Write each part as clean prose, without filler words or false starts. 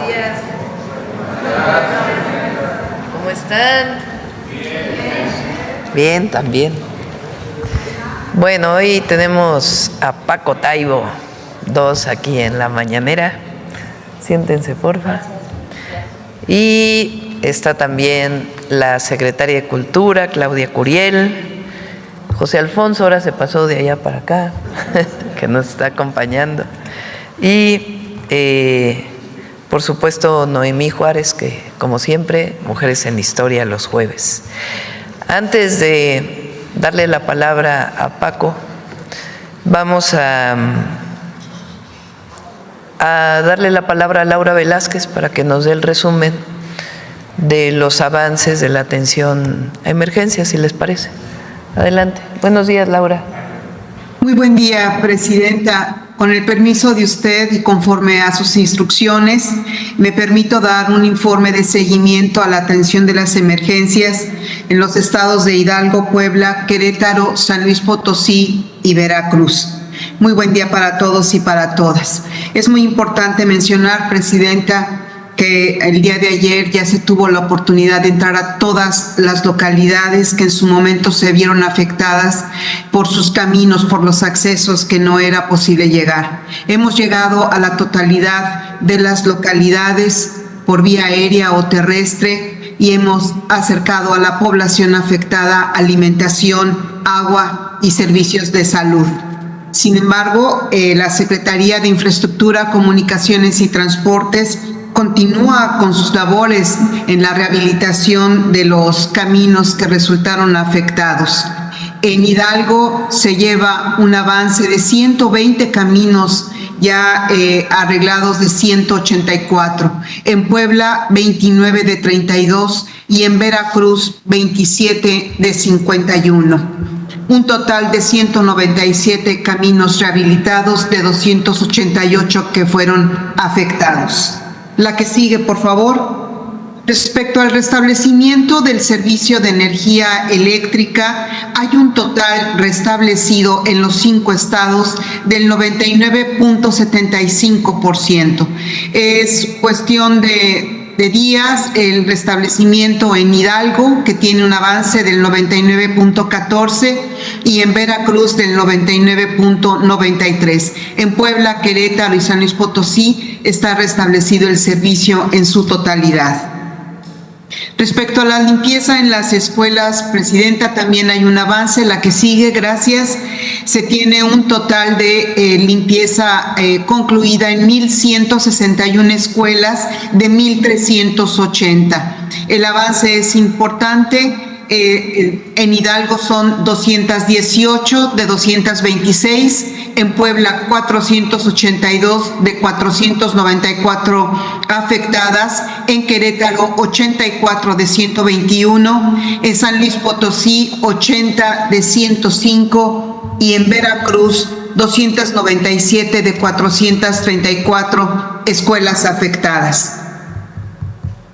días. ¿Cómo están? Bien, también. Bueno, hoy tenemos a Paco Taibo, 2 aquí en la mañanera. Siéntense, porfa. Y está también la secretaria de Cultura, Claudia Curiel. José Alfonso ahora se pasó de allá para acá, que nos está acompañando. Y por supuesto Noemí Juárez, que como siempre, Mujeres en Historia los jueves. Antes de darle la palabra a Paco, vamos a darle la palabra a Laura Velázquez para que nos dé el resumen de los avances de la atención a emergencias, si les parece. Adelante. Buenos días, Laura. Muy buen día, Presidenta. Con el permiso de usted y conforme a sus instrucciones, me permito dar un informe de seguimiento a la atención de las emergencias en los estados de Hidalgo, Puebla, Querétaro, San Luis Potosí y Veracruz. Muy buen día para todos y para todas. Es muy importante mencionar, Presidenta, que el día de ayer ya se tuvo la oportunidad de entrar a todas las localidades que en su momento se vieron afectadas por sus caminos, por los accesos que no era posible llegar. Hemos llegado a la totalidad de las localidades por vía aérea o terrestre y hemos acercado a la población afectada alimentación, agua y servicios de salud. Sin embargo, la Secretaría de Infraestructura, Comunicaciones y Transportes continúa con sus labores en la rehabilitación de los caminos que resultaron afectados. En Hidalgo se lleva un avance de 120 caminos ya arreglados de 184. En Puebla, 29 de 32 y en Veracruz, 27 de 51. Un total de 197 caminos rehabilitados de 288 que fueron afectados. La que sigue, por favor. Respecto al restablecimiento del servicio de energía eléctrica, hay un total restablecido en los 5 estados del 99.75%. Es cuestión de días el restablecimiento en Hidalgo, que tiene un avance del 99.14%, y en Veracruz del 99.93%. En Puebla, Querétaro y San Luis Potosí está restablecido el servicio en su totalidad. Respecto a la limpieza en las escuelas, Presidenta, también hay un avance. La que sigue, gracias. Se tiene un total de limpieza concluida en 1,161 escuelas de 1,380. El avance es importante. En Hidalgo son 218 de 226, en Puebla 482 de 494 afectadas, en Querétaro 84 de 121, en San Luis Potosí 80 de 105 y en Veracruz 297 de 434 escuelas afectadas.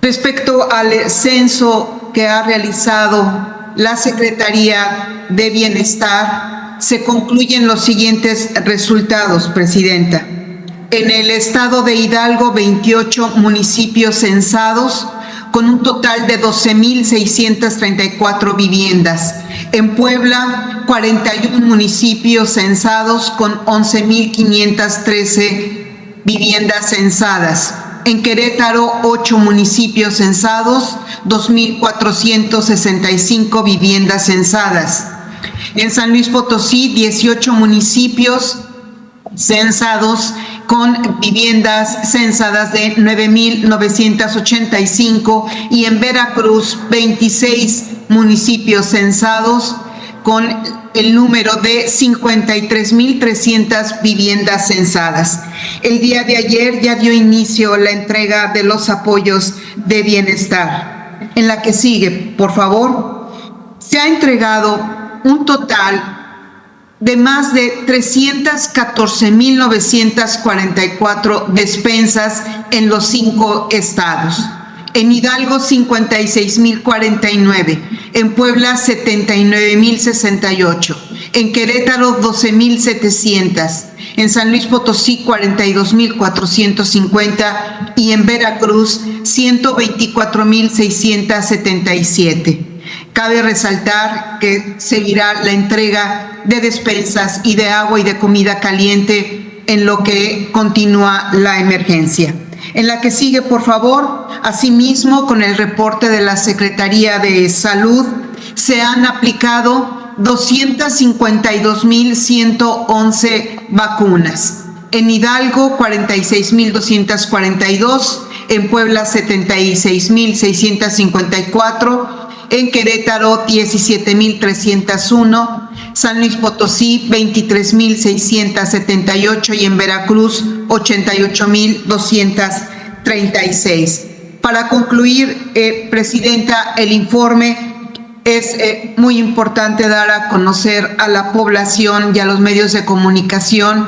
Respecto al censo que ha realizado la Secretaría de Bienestar, se concluyen los siguientes resultados, Presidenta. En el estado de Hidalgo, 28 municipios censados con un total de 12,634 viviendas. En Puebla, 41 municipios censados con 11,513 viviendas censadas. En Querétaro, 8 municipios censados, 2,465 viviendas censadas. En San Luis Potosí, 18 municipios censados con viviendas censadas de 9,985 y en Veracruz, 26 municipios censados con el número de 53,300 viviendas censadas. El día de ayer ya dio inicio la entrega de los apoyos de bienestar. En la que sigue, por favor, se ha entregado un total de más de 314,944 despensas en los 5 estados. En Hidalgo 56,049, en Puebla 79,068, En Querétaro, 12.700. En San Luis Potosí, 42.450. Y en Veracruz, 124.677. Cabe resaltar que seguirá la entrega de despensas y de agua y de comida caliente en lo que continúa la emergencia. En la que sigue, por favor, asimismo, con el reporte de la Secretaría de Salud, se han aplicado 252.111 vacunas. En Hidalgo, 46.242. En Puebla, 76.654. En Querétaro, 17.301. San Luis Potosí, 23.678. Y en Veracruz, 88.236. Para concluir, Presidenta, el informe es muy importante dar a conocer a la población y a los medios de comunicación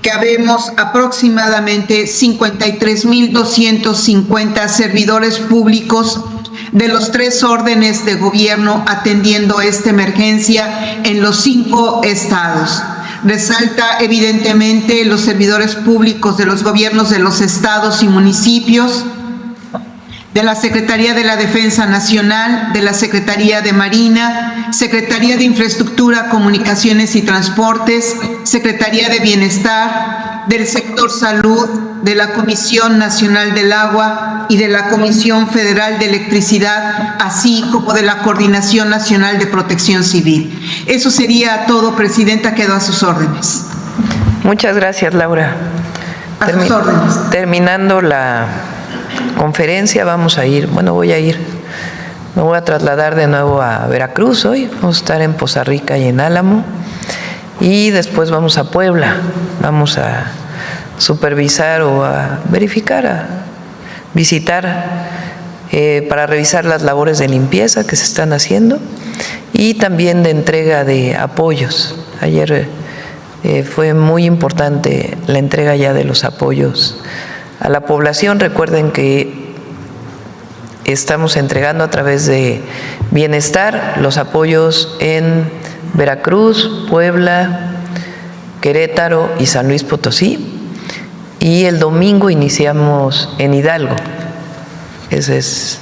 que habemos aproximadamente 53.250 servidores públicos de los 3 órdenes de gobierno atendiendo esta emergencia en los 5 estados. Resalta evidentemente los servidores públicos de los gobiernos de los estados y municipios, de la Secretaría de la Defensa Nacional, de la Secretaría de Marina, Secretaría de Infraestructura, Comunicaciones y Transportes, Secretaría de Bienestar, del sector salud, de la Comisión Nacional del Agua y de la Comisión Federal de Electricidad, así como de la Coordinación Nacional de Protección Civil. Eso sería todo, Presidenta, quedo a sus órdenes. Muchas gracias, Laura. A sus órdenes. Terminando la conferencia, vamos a ir, me voy a trasladar de nuevo a Veracruz hoy, vamos a estar en Poza Rica y en Álamo, y después vamos a Puebla, vamos a supervisar o a verificar, a visitar para revisar las labores de limpieza que se están haciendo y también de entrega de apoyos. Ayer fue muy importante la entrega ya de los apoyos a la población. Recuerden que estamos entregando a través de Bienestar los apoyos en Veracruz, Puebla, Querétaro y San Luis Potosí. Y el domingo iniciamos en Hidalgo. Ese es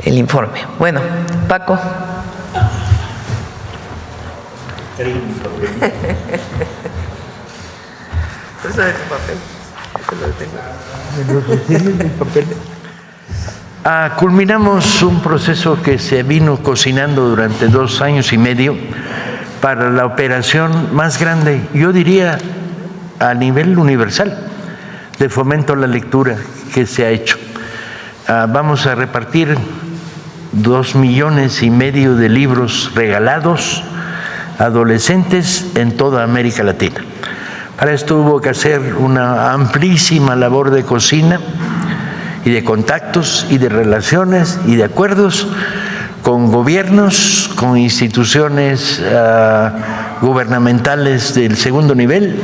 el informe. Bueno, Paco. Culminamos un proceso que se vino cocinando durante 2 años y medio para la operación más grande, yo diría a nivel universal, de fomento a la lectura que se ha hecho. Vamos a repartir 2,5 millones de libros regalados a adolescentes en toda América Latina. Para esto hubo que hacer una amplísima labor de cocina y de contactos y de relaciones y de acuerdos con gobiernos, con instituciones gubernamentales del segundo nivel,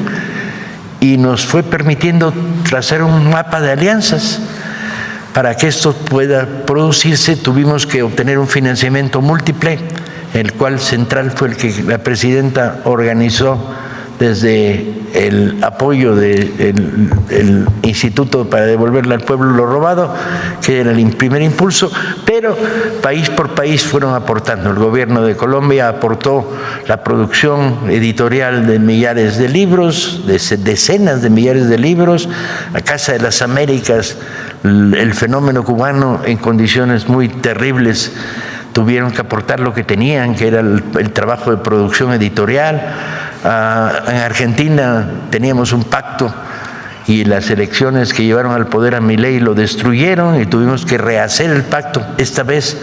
y nos fue permitiendo trazar un mapa de alianzas. Para que esto pueda producirse tuvimos que obtener un financiamiento múltiple, el cual central fue el que la presidenta organizó desde el apoyo del Instituto para Devolverle al Pueblo lo Robado, que era el primer impulso, pero país por país fueron aportando. El gobierno de Colombia aportó la producción editorial de millares de libros, de decenas de millares de libros. La Casa de las Américas, el fenómeno cubano en condiciones muy terribles, tuvieron que aportar lo que tenían, que era el trabajo de producción editorial. En Argentina teníamos un pacto y las elecciones que llevaron al poder a Milei lo destruyeron y tuvimos que rehacer el pacto, esta vez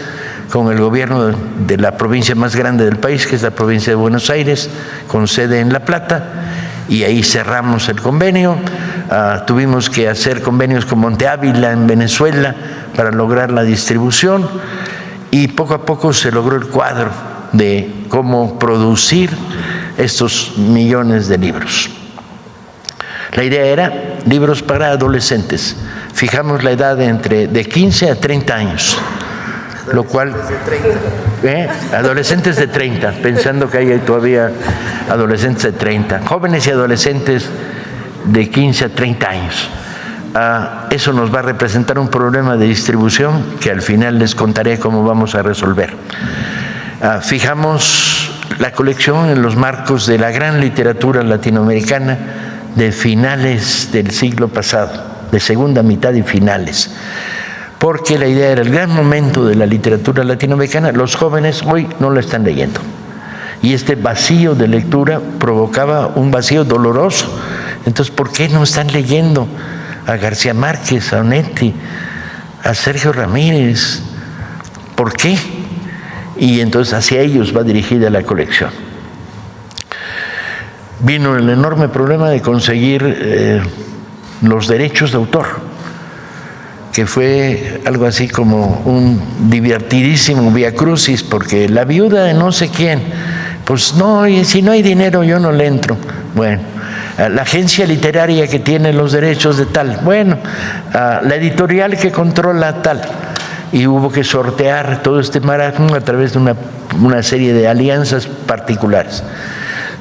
con el gobierno de la provincia más grande del país, que es la provincia de Buenos Aires, con sede en La Plata, y ahí cerramos el convenio. Tuvimos que hacer convenios con Monte Ávila en Venezuela para lograr la distribución, y poco a poco se logró el cuadro de cómo producir estos millones de libros. La idea era libros para adolescentes. Fijamos la edad de 15 a 30 años. lo cual... Adolescentes de 30, pensando que hay todavía adolescentes de 30, jóvenes y adolescentes de 15 a 30 años. Eso nos va a representar un problema de distribución que al final les contaré cómo vamos a resolver. Fijamos la colección en los marcos de la gran literatura latinoamericana de finales del siglo pasado, de segunda mitad y finales, porque la idea era el gran momento de la literatura latinoamericana. Los jóvenes hoy no la están leyendo y este vacío de lectura provocaba un vacío doloroso. Entonces, ¿por qué no están leyendo a García Márquez, a Onetti, a Sergio Ramírez? ¿Por qué? Y entonces hacia ellos va dirigida la colección. Vino el enorme problema de conseguir los derechos de autor, que fue algo así como un divertidísimo viacrucis, porque la viuda de no sé quién, pues no, y si no hay dinero yo no le entro. Bueno, la agencia literaria que tiene los derechos de tal, bueno, la editorial que controla tal, y hubo que sortear todo este marasmo a través de una serie de alianzas particulares.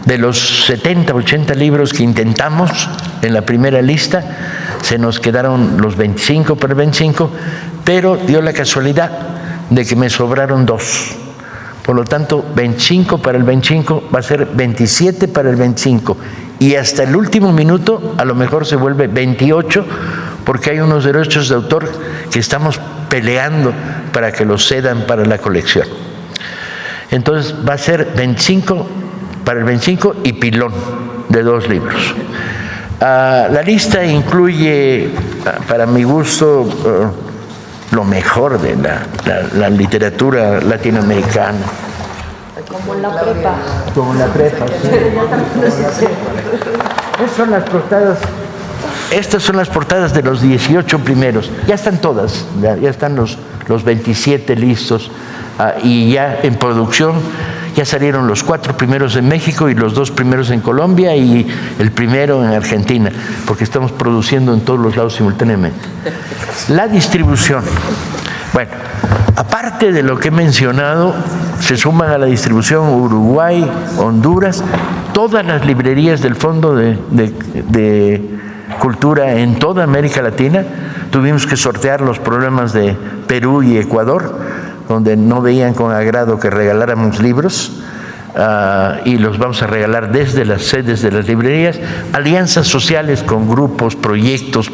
De los 70, 80 libros que intentamos en la primera lista, se nos quedaron los 25 para el 25, pero dio la casualidad de que me sobraron 2. Por lo tanto, 25 para el 25 va a ser 27 para el 25. Y hasta el último minuto a lo mejor se vuelve 28, porque hay unos derechos de autor que estamos peleando para que los cedan para la colección. Entonces va a ser 25 para el 25 y pilón de 2 libros. La lista incluye, para mi gusto, lo mejor de la literatura latinoamericana. Como la prepa. Como la prepa, sí. Estas son las portadas. Estas son las portadas de los 18 primeros. Ya están todas, ya están los 27 listos y ya en producción. Ya salieron los 4 primeros en México y los 2 primeros en Colombia y el primero en Argentina, porque estamos produciendo en todos los lados simultáneamente. La distribución. Bueno, aparte de lo que he mencionado, se suman a la distribución Uruguay, Honduras, todas las librerías del Fondo de Cultura en toda América Latina. Tuvimos que sortear los problemas de Perú y Ecuador, donde no veían con agrado que regaláramos libros, y los vamos a regalar desde las sedes de las librerías, alianzas sociales con grupos, proyectos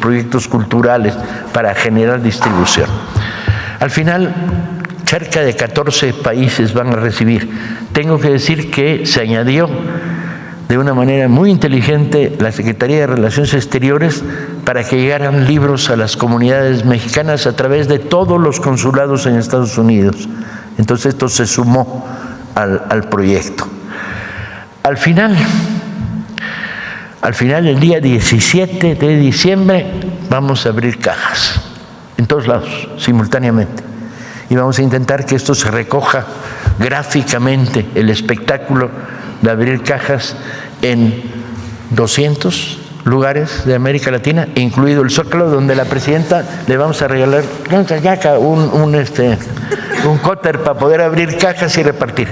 culturales para generar distribución. Al final, cerca de 14 países van a recibir. Tengo que decir que se añadió de una manera muy inteligente la Secretaría de Relaciones Exteriores para que llegaran libros a las comunidades mexicanas a través de todos los consulados en Estados Unidos. Entonces esto se sumó al proyecto. Al final, el día 17 de diciembre, vamos a abrir cajas en todos lados, simultáneamente. Y vamos a intentar que esto se recoja gráficamente, el espectáculo de abrir cajas en 200 lugares de América Latina, incluido el Zócalo, donde la presidenta le vamos a regalar un cóter para poder abrir cajas y repartir.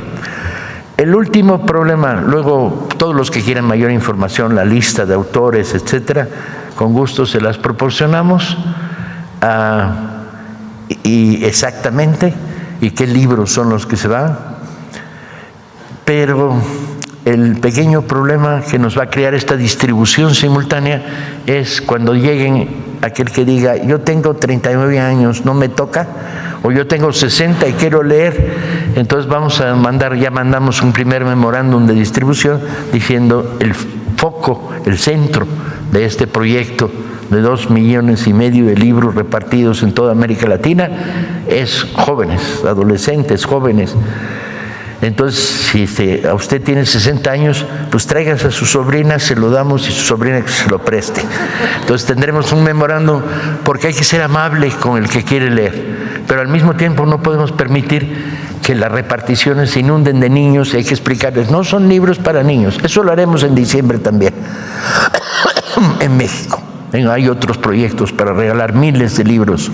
El último problema, luego todos los que quieran mayor información, la lista de autores, etcétera, con gusto se las proporcionamos, y exactamente, y qué libros son los que se van, pero el pequeño problema que nos va a crear esta distribución simultánea es cuando lleguen aquel que diga, yo tengo 39 años, no me toca, o yo tengo 60 y quiero leer. Entonces vamos a mandar, ya mandamos un primer memorándum de distribución diciendo el foco, el centro de este proyecto de 2,5 millones de libros repartidos en toda América Latina es jóvenes, adolescentes, jóvenes. Entonces, si a usted tiene 60 años, pues tráigase a su sobrina, se lo damos y su sobrina que se lo preste. Entonces tendremos un memorándum, porque hay que ser amable con el que quiere leer, pero al mismo tiempo no podemos permitir que las reparticiones se inunden de niños y hay que explicarles, no son libros para niños. Eso lo haremos en diciembre también, en México. Hay otros proyectos para regalar miles de libros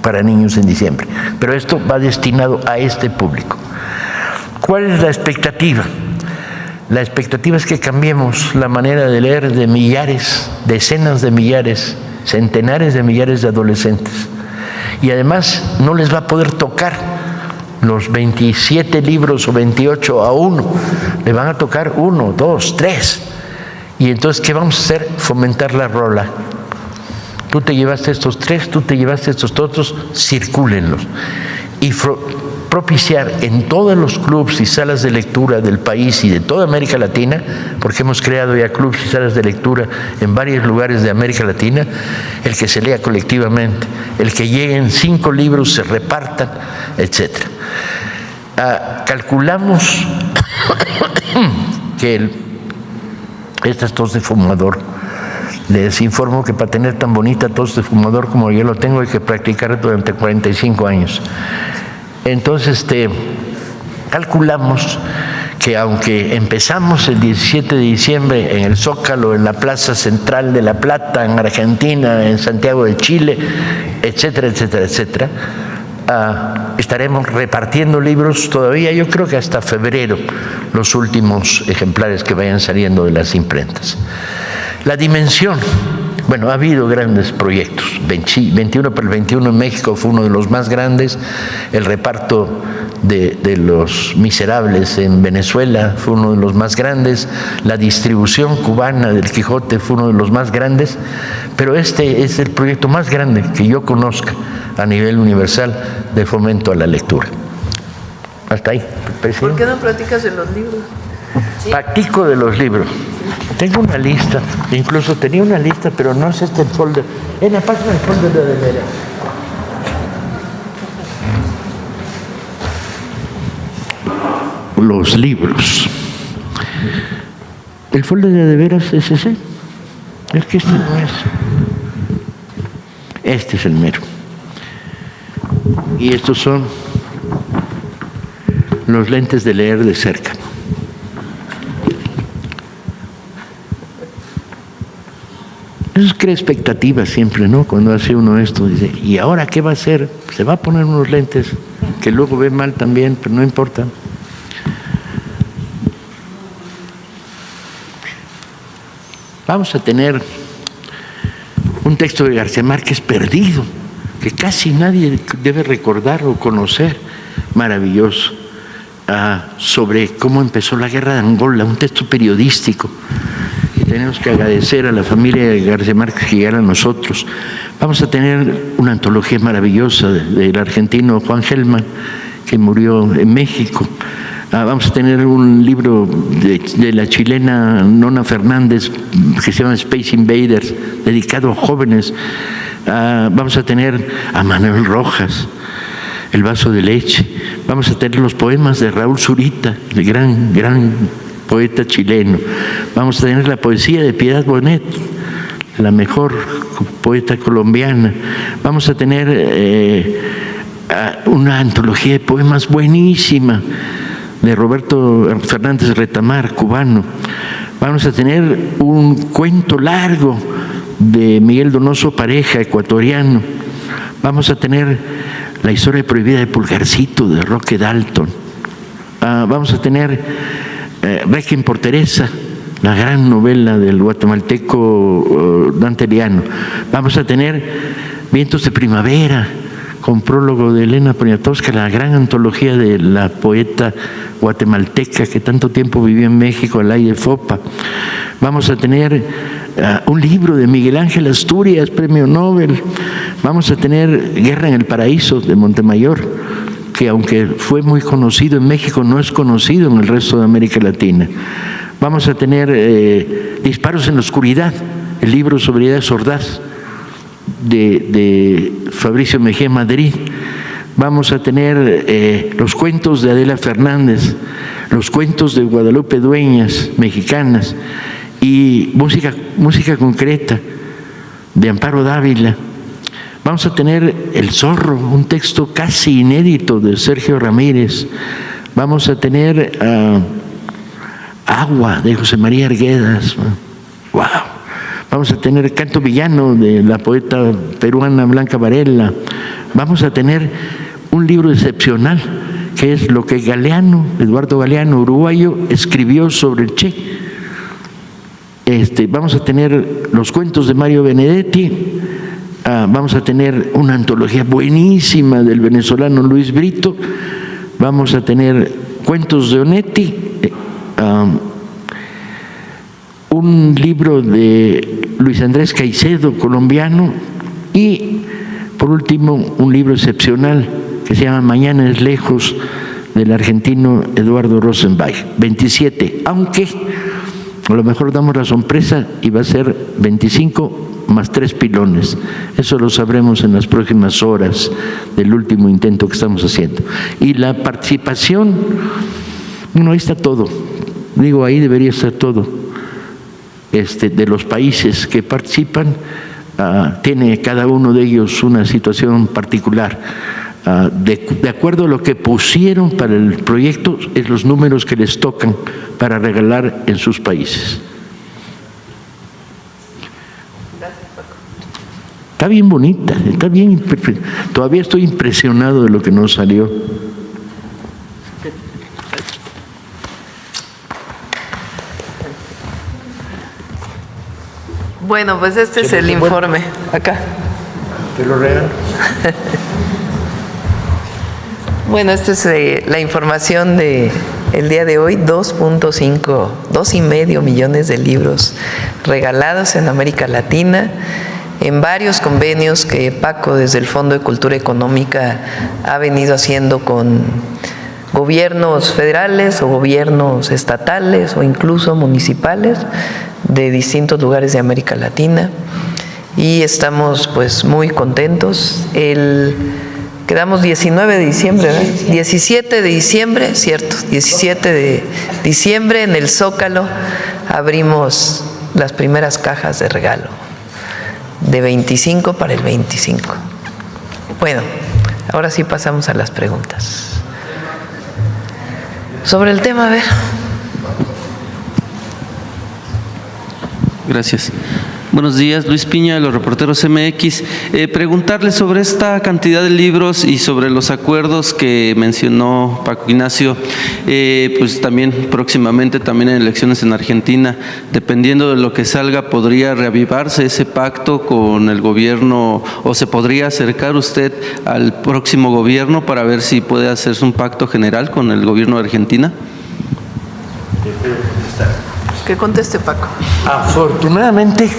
para niños en diciembre. Pero esto va destinado a este público. ¿Cuál es la expectativa? La expectativa es que cambiemos la manera de leer de millares, decenas de millares, centenares de millares de adolescentes. Y además no les va a poder tocar los 27 libros o 28 a uno, le van a tocar 1, 2, 3. Y entonces, ¿qué vamos a hacer? Fomentar la rola. Tú te llevaste estos 3, tú te llevaste estos otros, circúlenlos. Y propiciar en todos los clubs y salas de lectura del país y de toda América Latina, porque hemos creado ya clubs y salas de lectura en varios lugares de América Latina, el que se lea colectivamente, el que lleguen 5 libros, se repartan, etc. Calculamos que esta tos de fumador, les informo que para tener tan bonita tos de fumador como yo lo tengo hay que practicar durante 45 años. Entonces, calculamos que aunque empezamos el 17 de diciembre en el Zócalo, en la Plaza Central de La Plata, en Argentina, en Santiago de Chile, etcétera, etcétera, etcétera, estaremos repartiendo libros todavía, yo creo que hasta febrero, los últimos ejemplares que vayan saliendo de las imprentas. La dimensión. Bueno, ha habido grandes proyectos. 21 por el 21 en México fue uno de los más grandes. El reparto de Los Miserables en Venezuela fue uno de los más grandes. La distribución cubana del Quijote fue uno de los más grandes. Pero este es el proyecto más grande que yo conozca a nivel universal de fomento a la lectura. Hasta ahí, presidente. ¿Por qué no platicas de los libros? Practico de los libros. Tengo una lista, incluso tenía una lista, pero no es este el folder. En la página del folder de veras. Los libros. El folder de veras es ese. Es que este no es. Este es el mero. Y estos son los lentes de leer de cerca. Eso crea expectativas siempre, ¿no? Cuando hace uno esto, dice, ¿y ahora qué va a hacer? Se va a poner unos lentes que luego ve mal también, pero no importa. Vamos a tener un texto de García Márquez perdido, que casi nadie debe recordar o conocer, maravilloso, sobre cómo empezó la guerra de Angola, un texto periodístico. Tenemos que agradecer a la familia de García Márquez que llegara a nosotros. Vamos a tener una antología maravillosa del argentino Juan Gelman, que murió en México. Vamos a tener un libro de la chilena Nona Fernández que se llama Space Invaders, dedicado a jóvenes. Vamos a tener a Manuel Rojas, El vaso de leche. Vamos a tener los poemas de Raúl Zurita, el gran poeta chileno. Vamos a tener la poesía de Piedad Bonet, la mejor poeta colombiana. Vamos a tener una antología de poemas buenísima de Roberto Fernández Retamar, cubano. Vamos a tener un cuento largo de Miguel Donoso Pareja, ecuatoriano. Vamos a tener la historia prohibida de Pulgarcito, de Roque Dalton. Vamos a tener Requiem por Teresa, la gran novela del guatemalteco Dante Liano. Vamos a tener Vientos de Primavera, con prólogo de Elena Poniatowska, la gran antología de la poeta guatemalteca que tanto tiempo vivió en México, Alaide Fopa. Vamos a tener un libro de Miguel Ángel Asturias, premio Nobel. Vamos a tener Guerra en el Paraíso, de Montemayor, que aunque fue muy conocido en México, no es conocido en el resto de América Latina. Vamos a tener Disparos en la Oscuridad, el libro sobre ideas sordaz de Fabricio Mejía Madrid. Vamos a tener los cuentos de Adela Fernández, los cuentos de Guadalupe Dueñas, mexicanas, y música concreta de Amparo Dávila. Vamos a tener El Zorro, un texto casi inédito de Sergio Ramírez. Vamos a tener Agua, de José María Arguedas. ¡Wow! vamos a tener Canto Villano de la poeta peruana Blanca Varela, vamos a tener un libro excepcional que es lo que Galeano, Eduardo Galeano, uruguayo, escribió sobre el Che. Vamos a tener los cuentos de Mario Benedetti, vamos a tener una antología buenísima del venezolano Luis Brito, vamos a tener cuentos de Onetti, un libro de Luis Andrés Caicedo, colombiano, y por último un libro excepcional que se llama Mañana es lejos, del argentino Eduardo Rosenbach, 27, aunque a lo mejor damos la sorpresa y va a ser 25 más 3 pilones. Eso lo sabremos en las próximas horas del último intento que estamos haciendo. Y la participación, bueno, ahí está todo. Digo, ahí debería estar todo. De los países que participan, tiene cada uno de ellos una situación particular. De acuerdo a lo que pusieron para el proyecto, es los números que les tocan para regalar en sus países. Está bien bonita, está bien. Todavía estoy impresionado de lo que nos salió. Bueno, pues este es el informe. Acá. ¿Te lo regalo? Bueno, esta es la información de el día de hoy. 2.5 millones de libros regalados en América Latina, en varios convenios que Paco desde el Fondo de Cultura Económica ha venido haciendo con gobiernos federales o gobiernos estatales o incluso municipales de distintos lugares de América Latina, y estamos pues muy contentos. Quedamos 19 de diciembre, ¿verdad? 17 de diciembre, cierto, 17 de diciembre en el Zócalo abrimos las primeras cajas de regalo, de 25 para el 25. Bueno, ahora sí pasamos a las preguntas. Sobre el tema, a ver. Gracias. Buenos días, Luis Piña, de los Reporteros MX. Preguntarle sobre esta cantidad de libros y sobre los acuerdos que mencionó Paco Ignacio, pues también próximamente también en elecciones en Argentina, dependiendo de lo que salga, ¿podría reavivarse ese pacto con el gobierno o se podría acercar usted al próximo gobierno para ver si puede hacerse un pacto general con el gobierno de Argentina? Que conteste Paco. Afortunadamente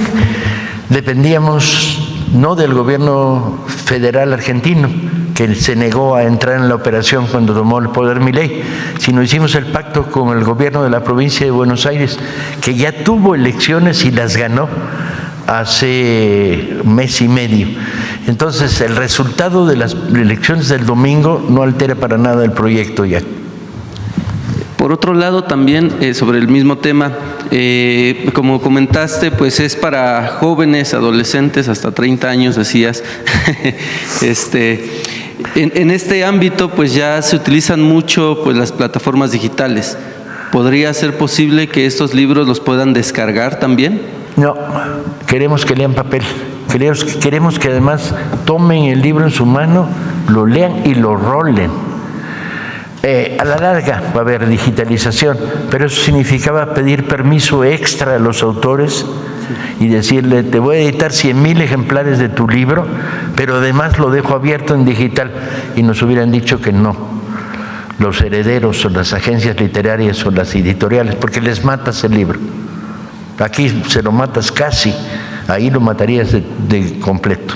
dependíamos no del gobierno federal argentino, que se negó a entrar en la operación cuando tomó el poder Milei, sino hicimos el pacto con el gobierno de la provincia de Buenos Aires, que ya tuvo elecciones y las ganó hace mes y medio. Entonces el resultado de las elecciones del domingo no altera para nada el proyecto ya. Por otro lado, también sobre el mismo tema, como comentaste, pues es para jóvenes, adolescentes, hasta 30 años, decías. En este ámbito, pues ya se utilizan mucho pues las plataformas digitales. ¿Podría ser posible que estos libros los puedan descargar también? No, queremos que lean papel. Queremos que además tomen el libro en su mano, lo lean y lo rolen. A la larga va a haber digitalización, pero eso significaba pedir permiso extra a los autores y decirle, te voy a editar 100,000 ejemplares de tu libro, pero además lo dejo abierto en digital, y nos hubieran dicho que no, los herederos o las agencias literarias o las editoriales, porque les matas el libro. Aquí se lo matas casi, ahí lo matarías de completo.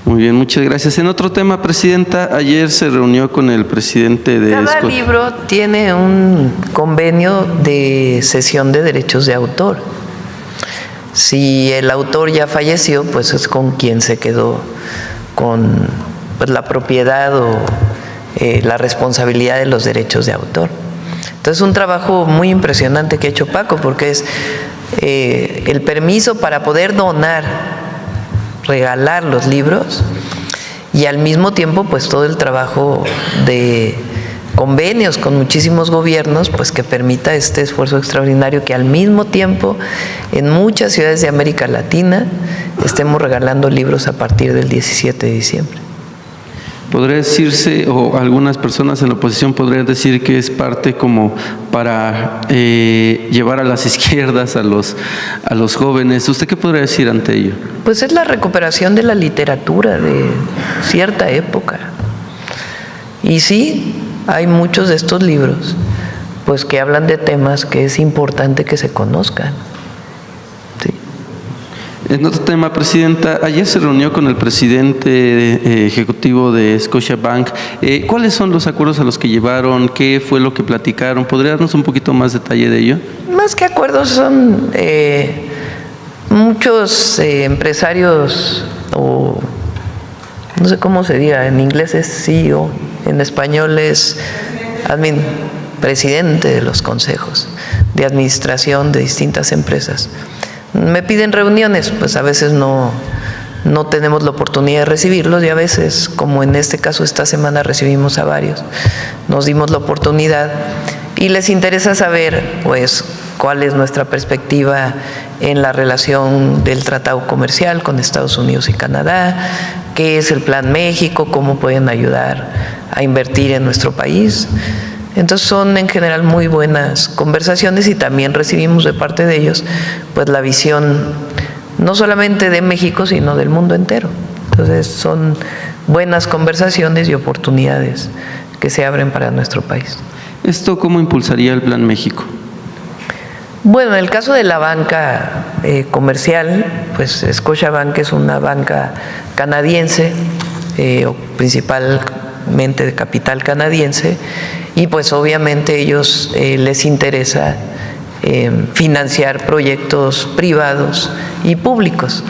Muy bien, muchas gracias. En otro tema, Presidenta, ayer se reunió con el presidente de... Cada libro tiene un convenio de cesión de derechos de autor. Si el autor ya falleció, pues es con quien se quedó con pues, la propiedad o la responsabilidad de los derechos de autor. Entonces, un trabajo muy impresionante que ha hecho Paco, porque es el permiso para poder regalar los libros, y al mismo tiempo pues todo el trabajo de convenios con muchísimos gobiernos, pues que permita este esfuerzo extraordinario que al mismo tiempo en muchas ciudades de América Latina estemos regalando libros a partir del 17 de diciembre. ¿Podría decirse, o algunas personas en la oposición podrían decir que es parte como para llevar a las izquierdas a los jóvenes? ¿Usted qué podría decir ante ello? Pues es la recuperación de la literatura de cierta época. Y sí, hay muchos de estos libros pues que hablan de temas que es importante que se conozcan. Sí. En otro tema, Presidenta, ayer se reunió con el presidente ejecutivo de Scotiabank. ¿Cuáles son los acuerdos a los que llevaron? ¿Qué fue lo que platicaron? ¿Podría darnos un poquito más detalle de ello? Más que acuerdos son muchos empresarios, o no sé cómo se diga, en inglés es CEO, en español es presidente de los consejos de administración de distintas empresas. Me piden reuniones, pues a veces no tenemos la oportunidad de recibirlos y a veces, como en este caso esta semana recibimos a varios, nos dimos la oportunidad y les interesa saber pues cuál es nuestra perspectiva en la relación del tratado comercial con Estados Unidos y Canadá, qué es el Plan México, cómo pueden ayudar a invertir en nuestro país. Entonces son en general muy buenas conversaciones y también recibimos de parte de ellos pues la visión no solamente de México sino del mundo entero. Entonces son buenas conversaciones y oportunidades que se abren para nuestro país. ¿Esto cómo impulsaría el Plan México? Bueno, en el caso de la banca comercial, pues Scotiabank es una banca canadiense, o principalmente de capital canadiense, y pues obviamente ellos les interesa financiar proyectos privados y públicos.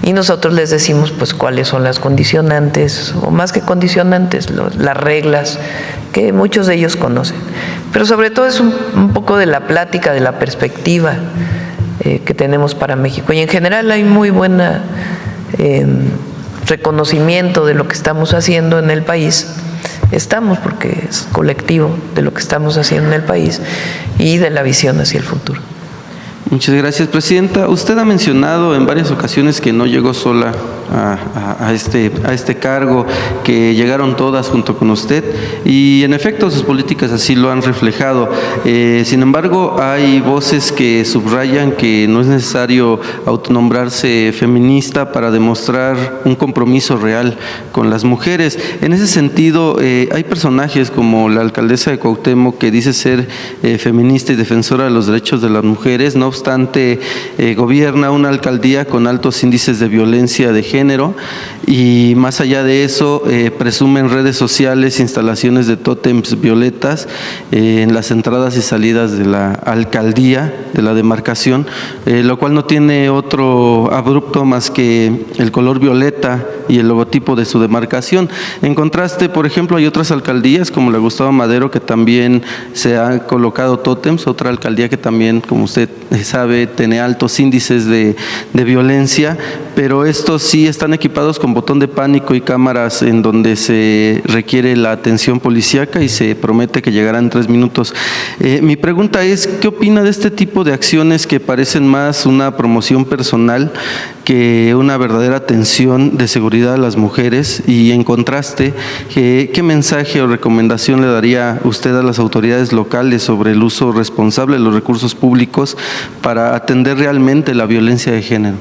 Y nosotros les decimos pues cuáles son las condicionantes, o más que condicionantes, las reglas que muchos de ellos conocen. Pero sobre todo es un poco de la plática, de la perspectiva que tenemos para México. Y en general hay muy buena reconocimiento de lo que estamos haciendo en el país. Estamos, porque es colectivo, de lo que estamos haciendo en el país y de la visión hacia el futuro. Muchas gracias, Presidenta. Usted ha mencionado en varias ocasiones que no llegó sola a este cargo, que llegaron todas junto con usted, y en efecto sus políticas así lo han reflejado. Sin embargo, hay voces que subrayan que no es necesario autonombrarse feminista para demostrar un compromiso real con las mujeres. En ese sentido, hay personajes como la alcaldesa de Cuauhtémoc, que dice ser feminista y defensora de los derechos de las mujeres. No obstante, gobierna una alcaldía con altos índices de violencia de género, y más allá de eso presume en redes sociales instalaciones de tótems violetas en las entradas y salidas de la alcaldía, de la demarcación, lo cual no tiene otro abrupto más que el color violeta y el logotipo de su demarcación. En contraste, por ejemplo, hay otras alcaldías como la Gustavo Madero, que también se han colocado tótems, otra alcaldía que también, como usted sabe, tiene altos índices de violencia, pero estos sí están equipados con botón de pánico y cámaras en donde se requiere la atención policíaca y se promete que llegarán en 3 minutos. Mi pregunta es, ¿qué opina de este tipo de acciones que parecen más una promoción personal que una verdadera atención de seguridad a las mujeres? Y en contraste, ¿qué mensaje o recomendación le daría usted a las autoridades locales sobre el uso responsable de los recursos públicos para atender realmente la violencia de género?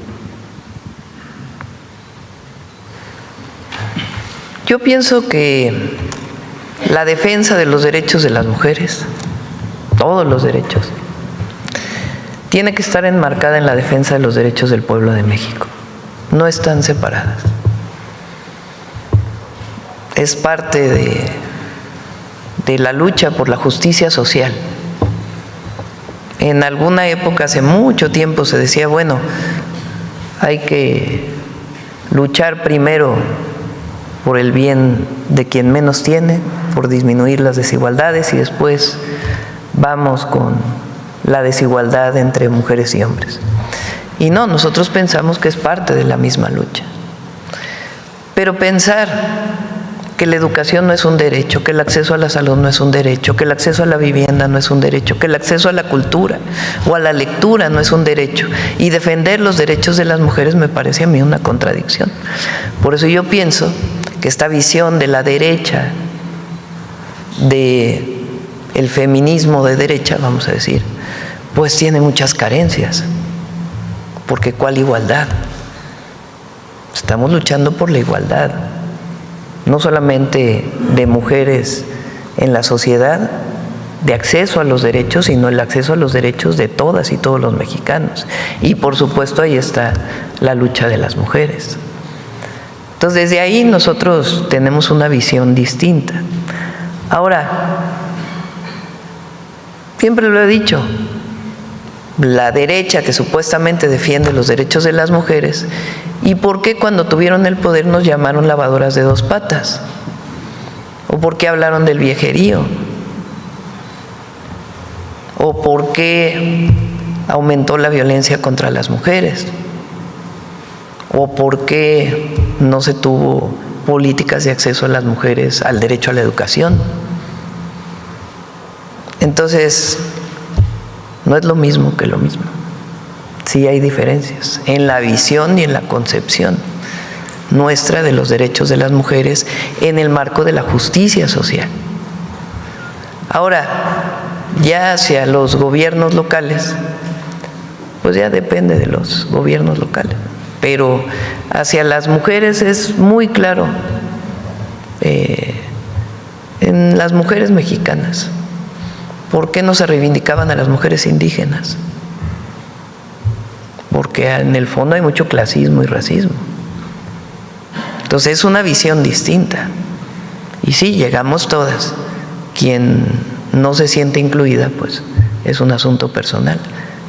Yo pienso que la defensa de los derechos de las mujeres, todos los derechos, tiene que estar enmarcada en la defensa de los derechos del pueblo de México. No están separadas. Es parte de la lucha por la justicia social. En alguna época, hace mucho tiempo, se decía, bueno, hay que luchar primero por el bien de quien menos tiene, por disminuir las desigualdades, y después vamos con la desigualdad entre mujeres y hombres. Y no, nosotros pensamos que es parte de la misma lucha. Pero pensar que la educación no es un derecho, que el acceso a la salud no es un derecho, que el acceso a la vivienda no es un derecho, que el acceso a la cultura o a la lectura no es un derecho. Y defender los derechos de las mujeres me parece a mí una contradicción. Por eso yo pienso que esta visión de la derecha, de el feminismo de derecha, vamos a decir, pues tiene muchas carencias. Porque ¿cuál igualdad? Estamos luchando por la igualdad, no solamente de mujeres en la sociedad, de acceso a los derechos, sino el acceso a los derechos de todas y todos los mexicanos. Y por supuesto ahí está la lucha de las mujeres. Entonces desde ahí nosotros tenemos una visión distinta. Ahora, siempre lo he dicho, la derecha que supuestamente defiende los derechos de las mujeres, ¿y por qué cuando tuvieron el poder nos llamaron lavadoras de dos patas? ¿O por qué hablaron del viejerío? ¿O por qué aumentó la violencia contra las mujeres? ¿O por qué no se tuvo políticas de acceso a las mujeres al derecho a la educación? Entonces, no es lo mismo que lo mismo. Sí hay diferencias en la visión y en la concepción nuestra de los derechos de las mujeres en el marco de la justicia social. Ahora, ya hacia los gobiernos locales, pues ya depende de los gobiernos locales, pero hacia las mujeres es muy claro, en las mujeres mexicanas, ¿por qué no se reivindicaban a las mujeres indígenas? Porque en el fondo hay mucho clasismo y racismo. Entonces es una visión distinta. Y sí, llegamos todas. Quien no se siente incluida, pues es un asunto personal.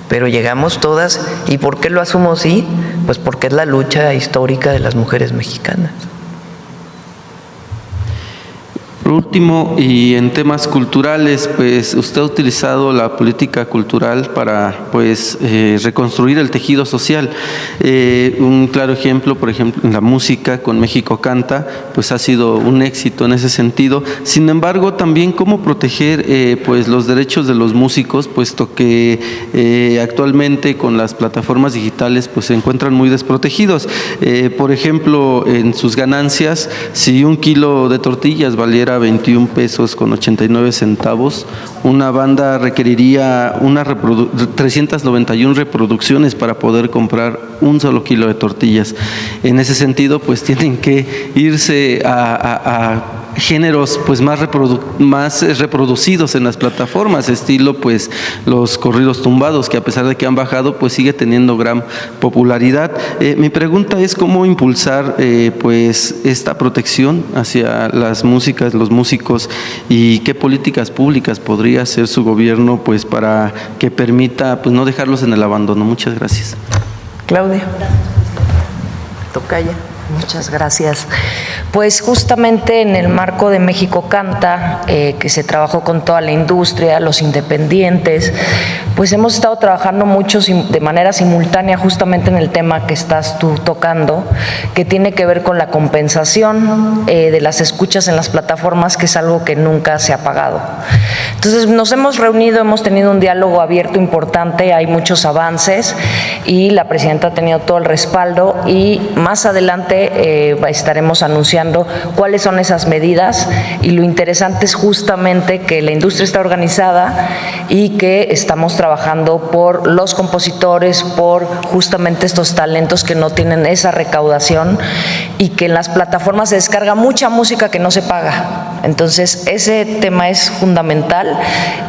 Pero llegamos todas. ¿Y por qué lo asumo así? Pues porque es la lucha histórica de las mujeres mexicanas. Por último, y en temas culturales, pues usted ha utilizado la política cultural para reconstruir el tejido social. Un claro ejemplo, por ejemplo, en la música con México Canta, pues ha sido un éxito en ese sentido. Sin embargo, también cómo proteger los derechos de los músicos, puesto que actualmente con las plataformas digitales pues se encuentran muy desprotegidos. Por ejemplo, en sus ganancias, si 1 kilo de tortillas valiera 21 pesos con 89 centavos, una banda requeriría 391 reproducciones para poder comprar 1 solo kilo de tortillas. En ese sentido, pues tienen que irse a géneros pues más reproducidos en las plataformas, estilo pues los corridos tumbados, que a pesar de que han bajado, pues sigue teniendo gran popularidad. Mi pregunta es cómo impulsar pues esta protección hacia las músicas, los músicos, y qué políticas públicas podría hacer su gobierno pues para que permita pues no dejarlos en el abandono. Muchas gracias. Claudia. Tocaya. Muchas gracias. Pues justamente en el marco de México Canta, que se trabajó con toda la industria, los independientes, pues hemos estado trabajando mucho de manera simultánea justamente en el tema que estás tú tocando, que tiene que ver con la compensación de las escuchas en las plataformas, que es algo que nunca se ha pagado. Entonces nos hemos reunido, hemos tenido un diálogo abierto importante, hay muchos avances y la presidenta ha tenido todo el respaldo, y más adelante estaremos anunciando cuáles son esas medidas, y lo interesante es justamente que la industria está organizada y que estamos trabajando por los compositores, por justamente estos talentos que no tienen esa recaudación, y que en las plataformas se descarga mucha música que no se paga. Entonces ese tema es fundamental,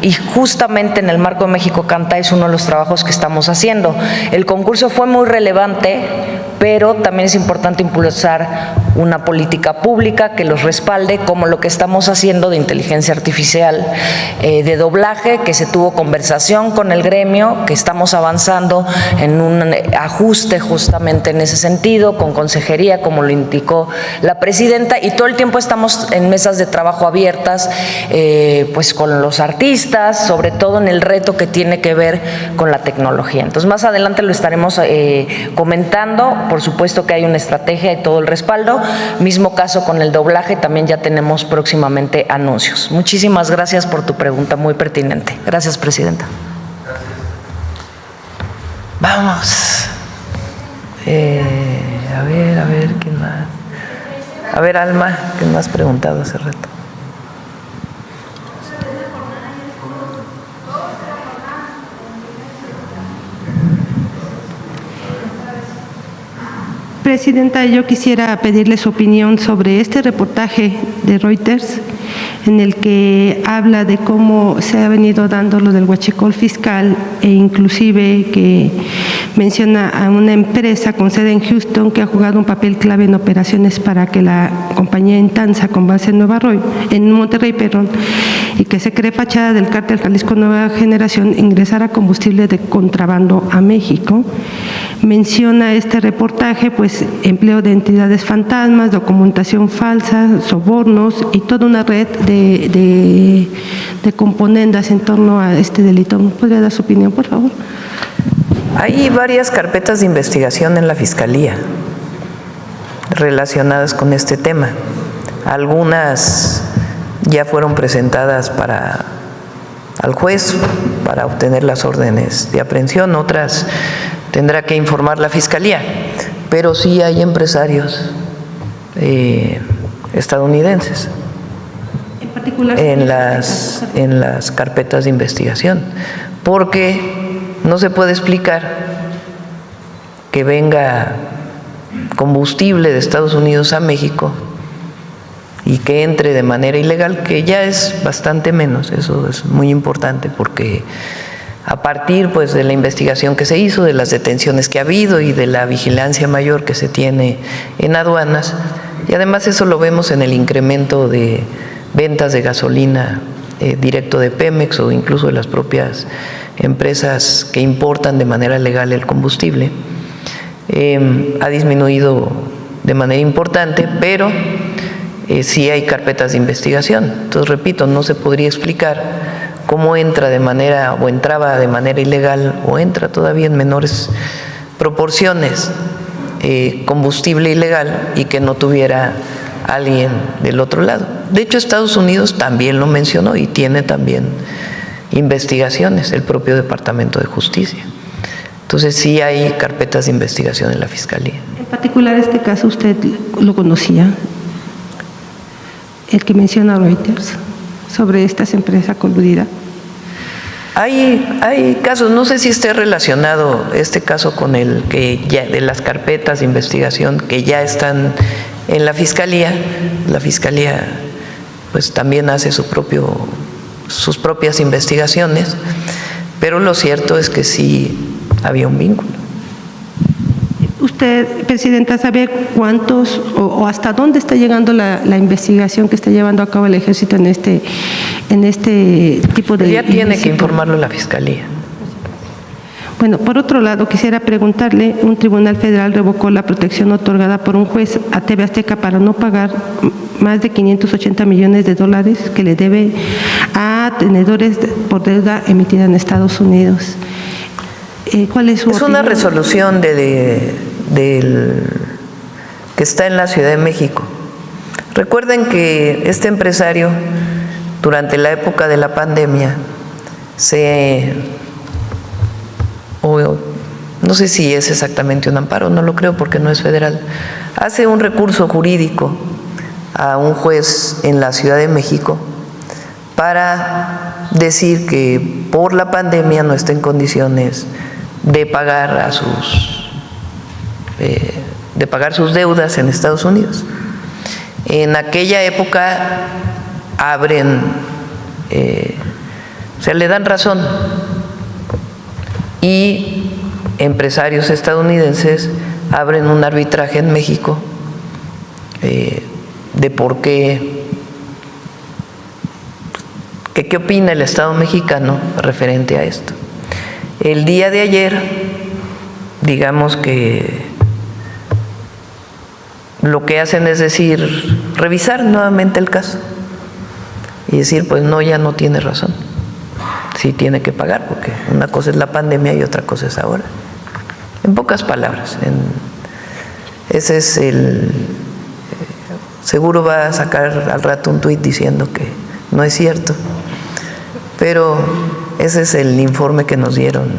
y justamente en el marco de México Canta es uno de los trabajos que estamos haciendo. El concurso fue muy relevante, pero también es importante impulsar una política pública que los respalde, como lo que estamos haciendo de inteligencia artificial, de doblaje, que se tuvo conversación con el gremio, que estamos avanzando en un ajuste justamente en ese sentido, con consejería, como lo indicó la presidenta, y todo el tiempo estamos en mesas de trabajo abiertas, pues con los artistas, sobre todo en el reto que tiene que ver con la tecnología. Entonces más adelante lo estaremos comentando, por supuesto que hay una estrategia y todo el respaldo. Mismo caso con el doblaje, también ya tenemos próximamente anuncios. Muchísimas gracias por tu pregunta, muy pertinente. Gracias, Presidenta. Vamos. A ver, ¿quién más? A ver, Alma, ¿qué me has preguntado hace rato? Presidenta, yo quisiera pedirle su opinión sobre este reportaje de Reuters en el que habla de cómo se ha venido dando lo del huachicol fiscal e inclusive que menciona a una empresa con sede en Houston que ha jugado un papel clave en operaciones para que la compañía Intanza con base en Monterrey, y que se cree fachada del cártel Jalisco Nueva Generación ingresara combustible de contrabando a México. Menciona este reportaje pues empleo de entidades fantasmas, documentación falsa, sobornos y toda una red de componendas en torno a este delito. ¿Me podría dar su opinión, por favor? Hay varias carpetas de investigación en la Fiscalía relacionadas con este tema. Algunas ya fueron presentadas al juez para obtener las órdenes de aprehensión, otras tendrá que informar la Fiscalía, pero sí hay empresarios estadounidenses en las carpetas de investigación, porque no se puede explicar que venga combustible de Estados Unidos a México y que entre de manera ilegal, que ya es bastante menos. Eso es muy importante porque a partir pues de la investigación que se hizo, de las detenciones que ha habido y de la vigilancia mayor que se tiene en aduanas, y además eso lo vemos en el incremento de ventas de gasolina directo de Pemex o incluso de las propias empresas que importan de manera legal el combustible, ha disminuido de manera importante, pero sí hay carpetas de investigación. Entonces, repito, no se podría explicar cómo entra de manera, o entraba de manera ilegal, o entra todavía en menores proporciones combustible ilegal y que no tuviera alguien del otro lado. De hecho, Estados Unidos también lo mencionó y tiene también investigaciones, el propio Departamento de Justicia. Entonces, sí hay carpetas de investigación en la Fiscalía. En particular, este caso, ¿usted lo conocía? El que menciona Reuters, sobre estas empresas coludidas. Hay casos, no sé si esté relacionado este caso con el que ya de las carpetas de investigación que ya están en la Fiscalía. La Fiscalía pues también hace sus propias investigaciones, pero lo cierto es que sí había un vínculo. ¿Usted, Presidenta, sabe cuántos o hasta dónde está llegando la investigación que está llevando a cabo el Ejército en este tipo de... Ya tiene que informarlo la Fiscalía. Bueno, por otro lado, quisiera preguntarle, un tribunal federal revocó la protección otorgada por un juez a TV Azteca para no pagar más de $580 millones que le debe a tenedores por deuda emitida en Estados Unidos. ¿Cuál es su opinión? Una resolución que está en la Ciudad de México. Recuerden que este empresario, durante la época de la pandemia, no sé si es exactamente un amparo, no lo creo porque no es federal, hace un recurso jurídico a un juez en la Ciudad de México para decir que por la pandemia no está en condiciones de pagar sus deudas en Estados Unidos. En aquella época le dan razón, y empresarios estadounidenses abren un arbitraje en México de por qué qué opina el Estado mexicano referente a esto. El día de ayer, digamos que lo que hacen es decir, revisar nuevamente el caso y decir, pues no, ya no tiene razón, sí tiene que pagar, porque una cosa es la pandemia y otra cosa es ahora. En pocas palabras, Ese es el... seguro va a sacar al rato un tuit diciendo que no es cierto, pero ese es el informe que nos dieron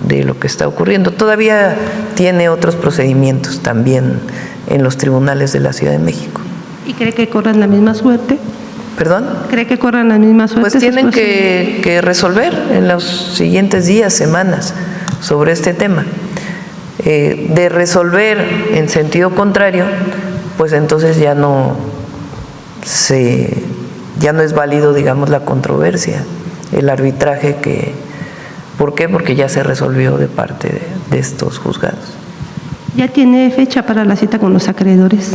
de lo que está ocurriendo. Todavía tiene otros procedimientos también en los tribunales de la Ciudad de México. ¿Y cree que corran la misma suerte? ¿Perdón? ¿Cree que corran la misma suerte? Pues tienen que resolver en los siguientes días, semanas, sobre este tema. De resolver en sentido contrario, pues entonces ya no es válido, digamos, la controversia, el arbitraje que... ¿Por qué? Porque ya se resolvió de parte de estos juzgados. ¿Ya tiene fecha para la cita con los acreedores?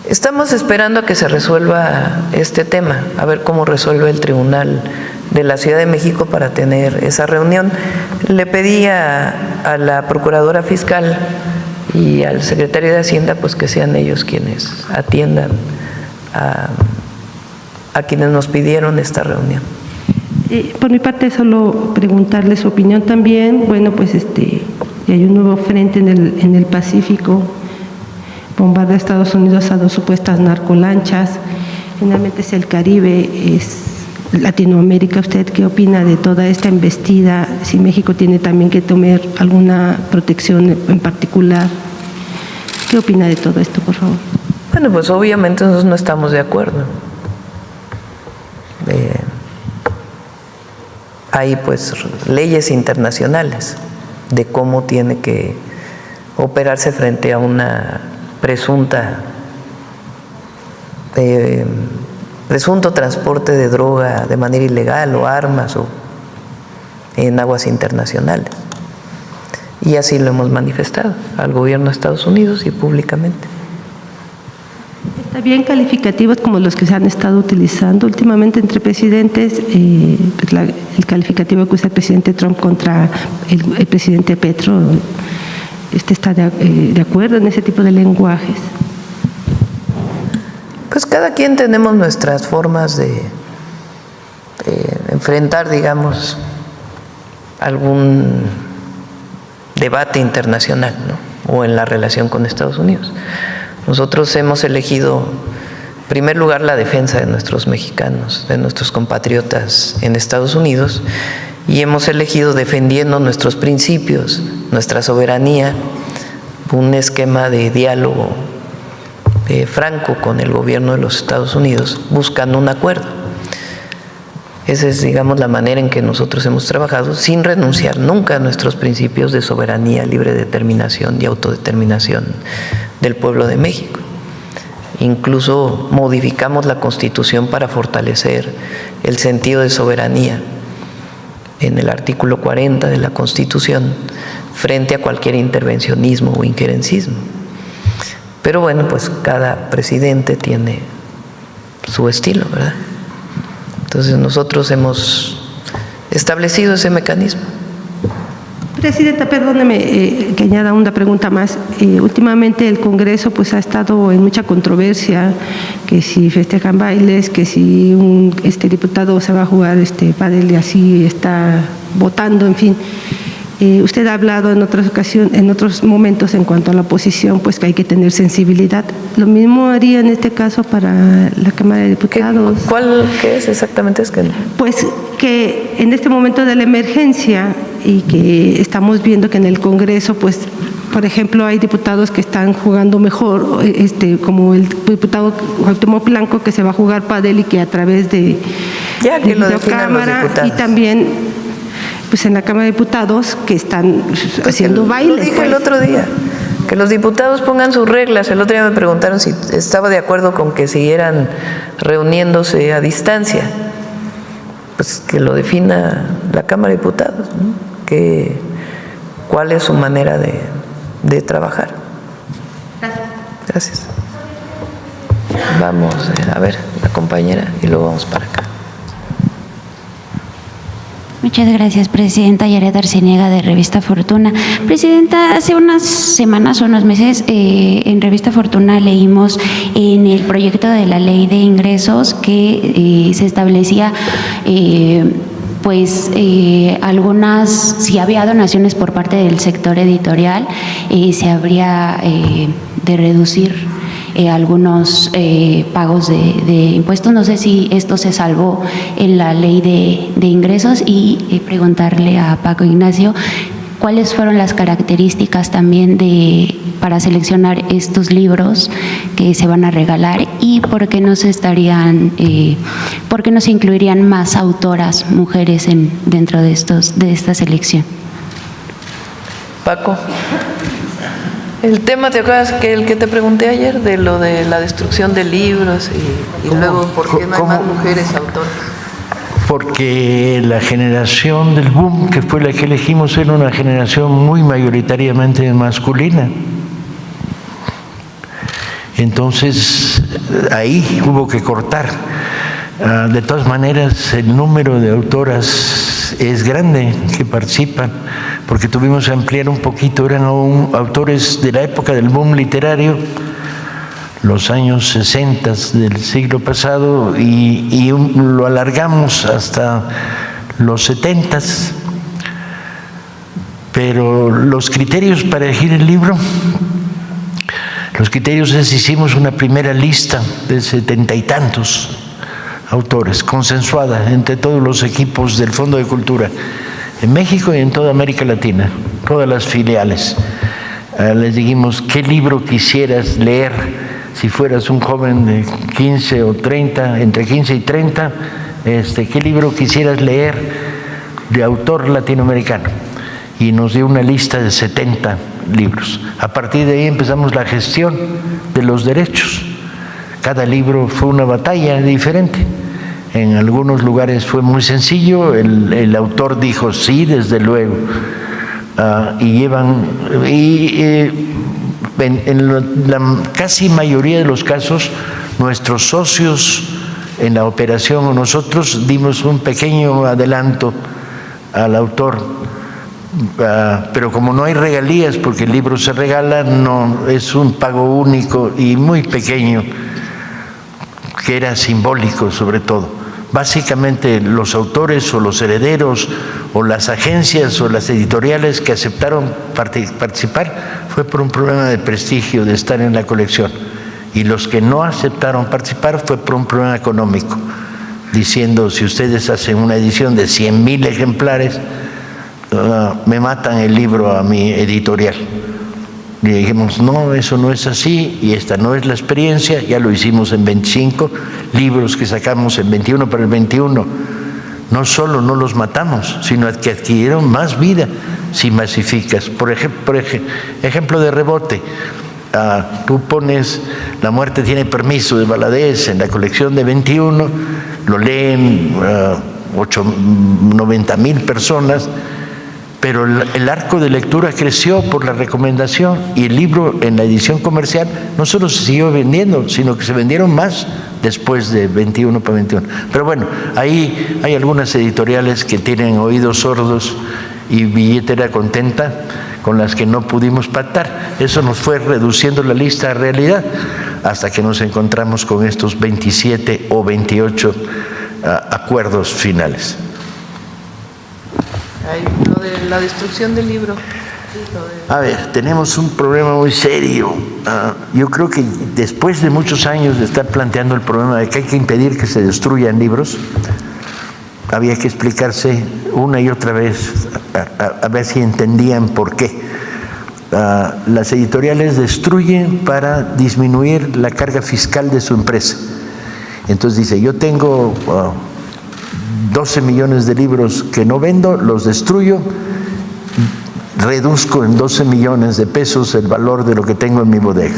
Estamos esperando a que se resuelva este tema, a ver cómo resuelve el Tribunal de la Ciudad de México para tener esa reunión. Le pedí a la Procuradora Fiscal y al Secretario de Hacienda pues que sean ellos quienes atiendan a quienes nos pidieron esta reunión. Por mi parte, solo preguntarle su opinión también. Bueno, pues hay un nuevo frente en el Pacífico. Bombardea Estados Unidos a 2 supuestas narcolanchas. Finalmente es el Caribe, es Latinoamérica. ¿Usted qué opina de toda esta embestida? Si México tiene también que tomar alguna protección en particular. ¿Qué opina de todo esto, por favor? Bueno, pues obviamente nosotros no estamos de acuerdo. Hay pues leyes internacionales de cómo tiene que operarse frente a una presunto transporte de droga de manera ilegal o armas o en aguas internacionales. Y así lo hemos manifestado al gobierno de Estados Unidos y públicamente. Está bien calificativos como los que se han estado utilizando últimamente entre presidentes, el calificativo que usa el presidente Trump contra el presidente Petro. ¿Usted está de acuerdo en ese tipo de lenguajes? Pues cada quien tenemos nuestras formas de enfrentar, digamos, algún debate internacional, ¿no? O en la relación con Estados Unidos. Nosotros hemos elegido, en primer lugar, la defensa de nuestros mexicanos, de nuestros compatriotas en Estados Unidos, y hemos elegido, defendiendo nuestros principios, nuestra soberanía, un esquema de diálogo franco con el gobierno de los Estados Unidos, buscando un acuerdo. Esa es, digamos, la manera en que nosotros hemos trabajado, sin renunciar nunca a nuestros principios de soberanía, libre determinación y autodeterminación del pueblo de México. Incluso modificamos la Constitución para fortalecer el sentido de soberanía en el artículo 40 de la Constitución frente a cualquier intervencionismo o injerencismo. Pero bueno, pues cada presidente tiene su estilo, ¿verdad? Entonces nosotros hemos establecido ese mecanismo. Presidenta, perdóneme que añada una pregunta más. Últimamente el Congreso pues ha estado en mucha controversia, que si festejan bailes, que si un diputado se va a jugar pádel y así está votando, en fin. Usted ha hablado en otras ocasiones, en otros momentos en cuanto a la oposición, pues que hay que tener sensibilidad. ¿Lo mismo haría en este caso para la Cámara de Diputados? ¿Qué es exactamente? Es que no. Pues que en este momento de la emergencia y que estamos viendo que en el Congreso, pues, por ejemplo, hay diputados que están jugando mejor, como el diputado Cuauhtémoc Blanco, que se va a jugar pádel y que a través de videocámara, y también pues en la Cámara de Diputados que están haciendo bailes. Lo dije el otro día, que los diputados pongan sus reglas. El otro día me preguntaron si estaba de acuerdo con que siguieran reuniéndose a distancia. Pues que lo defina la Cámara de Diputados, ¿no? ¿Cuál es su manera de trabajar? Gracias. Vamos a ver, la compañera, y luego vamos para acá. Muchas gracias, Presidenta. Yaret Arciniega, de Revista Fortuna. Presidenta, hace unas semanas o unos meses en Revista Fortuna leímos en el proyecto de la Ley de Ingresos que se establecía algunas, si había donaciones por parte del sector editorial, se habría de reducir algunos pagos de impuestos. No sé si esto se salvó en la ley de ingresos, y preguntarle a Paco Ignacio cuáles fueron las características también para seleccionar estos libros que se van a regalar, y por qué no se incluirían más autoras mujeres dentro de esta selección. Paco, el tema, ¿te acuerdas que el que te pregunté ayer de lo de la destrucción de libros y luego por qué no hay más mujeres autoras? Porque la generación del boom, que fue la que elegimos, era una generación muy mayoritariamente masculina. Entonces, ahí hubo que cortar. De todas maneras, el número de autoras es grande que participan, porque tuvimos que ampliar un poquito. Eran autores de la época del boom literario, los años 60 del siglo pasado, y lo alargamos hasta los 70. Pero los criterios para elegir el libro, los criterios es: hicimos una primera lista de 70 y tantos autores, consensuada entre todos los equipos del Fondo de Cultura en México y en toda América Latina, todas las filiales. Les dijimos: ¿qué libro quisieras leer si fueras un joven de 15 o 30, entre 15 y 30? ¿Qué libro quisieras leer de autor latinoamericano? Y nos dio una lista de 70 libros. A partir de ahí empezamos la gestión de los derechos. Cada libro fue una batalla diferente. En algunos lugares fue muy sencillo, el autor dijo sí, desde luego, en la casi mayoría de los casos, nuestros socios en la operación o nosotros dimos un pequeño adelanto al autor, pero como no hay regalías, porque el libro se regala, no es un pago único y muy pequeño, que era simbólico sobre todo. Básicamente los autores o los herederos o las agencias o las editoriales que aceptaron participar fue por un problema de prestigio, de estar en la colección, y los que no aceptaron participar fue por un problema económico, diciendo: si ustedes hacen una edición de 100,000 ejemplares, me matan el libro a mi editorial. Y dijimos: no, eso no es así, y esta no es la experiencia. Ya lo hicimos en 25 libros que sacamos en 21 para el 21. No solo no los matamos, sino que adquirieron más vida si masificas. Por ejemplo de rebote, tú pones La muerte tiene permiso de Valadez en la colección de 21, lo leen 90,000 personas, pero el arco de lectura creció por la recomendación, y el libro en la edición comercial no solo se siguió vendiendo, sino que se vendieron más después de 21 para 21. Pero bueno, ahí hay algunas editoriales que tienen oídos sordos y billetera contenta, con las que no pudimos pactar. Eso nos fue reduciendo la lista a realidad, hasta que nos encontramos con estos 27 o 28 acuerdos finales. Lo de la destrucción del libro. A ver, tenemos un problema muy serio. Yo creo que después de muchos años de estar planteando el problema de que hay que impedir que se destruyan libros, había que explicarse una y otra vez, a ver si entendían por qué. Las editoriales destruyen para disminuir la carga fiscal de su empresa. Entonces dice: yo tengo 12 millones de libros que no vendo, los destruyo, reduzco en 12 millones de pesos el valor de lo que tengo en mi bodega.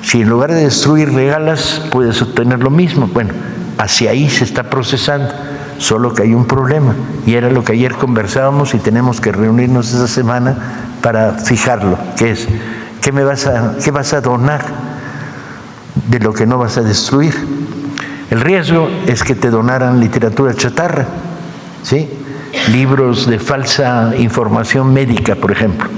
Si en lugar de destruir regalas, puedes obtener lo mismo. Bueno, hacia ahí se está procesando, solo que hay un problema, y era lo que ayer conversábamos, y tenemos que reunirnos esa semana para fijarlo, que es: ¿qué vas a donar de lo que no vas a destruir? El riesgo es que te donaran literatura chatarra, ¿sí? Libros de falsa información médica, por ejemplo,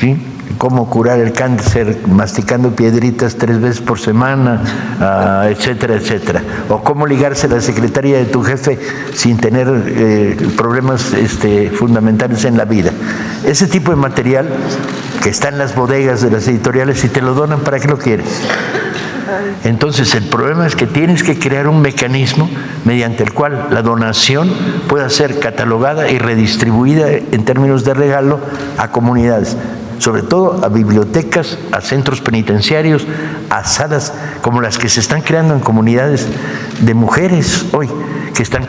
¿sí? Cómo curar el cáncer masticando piedritas 3 veces por semana, etcétera, etcétera. O cómo ligarse a la secretaria de tu jefe sin tener problemas fundamentales en la vida. Ese tipo de material que está en las bodegas de las editoriales, si te lo donan, ¿para qué lo quieres? Entonces, el problema es que tienes que crear un mecanismo mediante el cual la donación pueda ser catalogada y redistribuida en términos de regalo a comunidades, sobre todo a bibliotecas, a centros penitenciarios, a salas como las que se están creando en comunidades de mujeres hoy, que estamos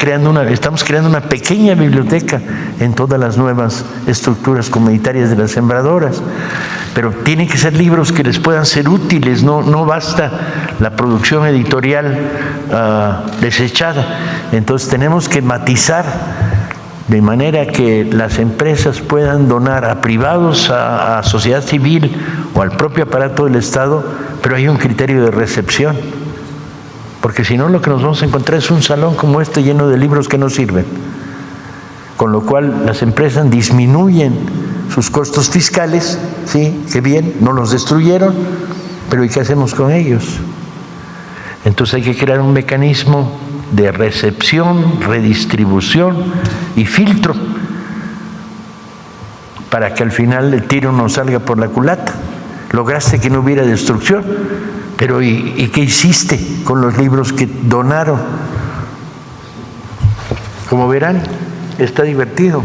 creando una pequeña biblioteca en todas las nuevas estructuras comunitarias de las sembradoras. Pero tienen que ser libros que les puedan ser útiles, no basta la producción editorial desechada. Entonces tenemos que matizar de manera que las empresas puedan donar a privados, a sociedad civil o al propio aparato del Estado, pero hay un criterio de recepción. Porque si no, lo que nos vamos a encontrar es un salón como este lleno de libros que no sirven. Con lo cual las empresas disminuyen sus costos fiscales, sí, qué bien, no los destruyeron, pero ¿y qué hacemos con ellos? Entonces hay que crear un mecanismo de recepción, redistribución y filtro para que al final el tiro no salga por la culata. Lograste que no hubiera destrucción, pero ¿y qué hiciste con los libros que donaron? Como verán, está divertido.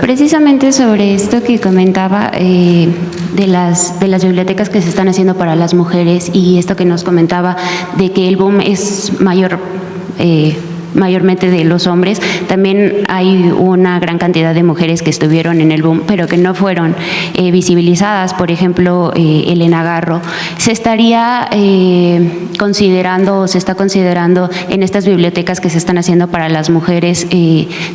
Precisamente sobre esto que comentaba de las bibliotecas que se están haciendo para las mujeres y esto que nos comentaba de que el boom es mayormente de los hombres, también hay una gran cantidad de mujeres que estuvieron en el boom, pero que no fueron visibilizadas. Por ejemplo, Elena Garro. Se estaría considerando, o se está considerando en estas bibliotecas que se están haciendo para las mujeres,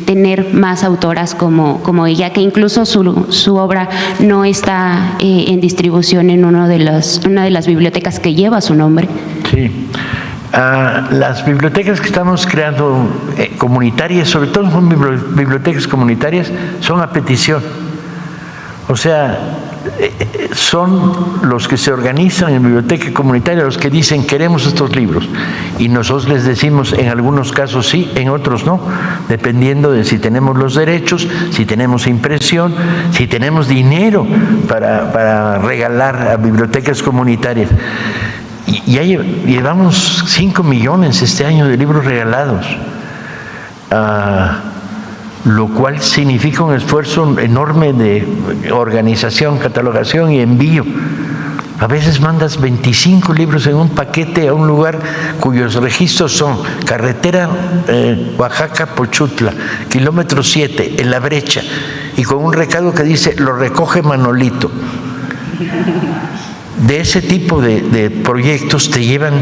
tener más autoras como ella, que incluso su obra no está en distribución en una de las bibliotecas que lleva su nombre. Sí. Las bibliotecas que estamos creando comunitarias, sobre todo son bibliotecas comunitarias, son a petición. O sea, son los que se organizan en biblioteca comunitaria los que dicen queremos estos libros. Y nosotros les decimos en algunos casos sí, en otros no, dependiendo de si tenemos los derechos, si tenemos impresión, si tenemos dinero para regalar a bibliotecas comunitarias. Y ya llevamos 5 millones este año de libros regalados, lo cual significa un esfuerzo enorme de organización, catalogación y envío. A veces mandas 25 libros en un paquete a un lugar cuyos registros son carretera Oaxaca-Pochutla, kilómetro 7, en La Brecha, y con un recado que dice, lo recoge Manolito. De ese tipo de proyectos te llevan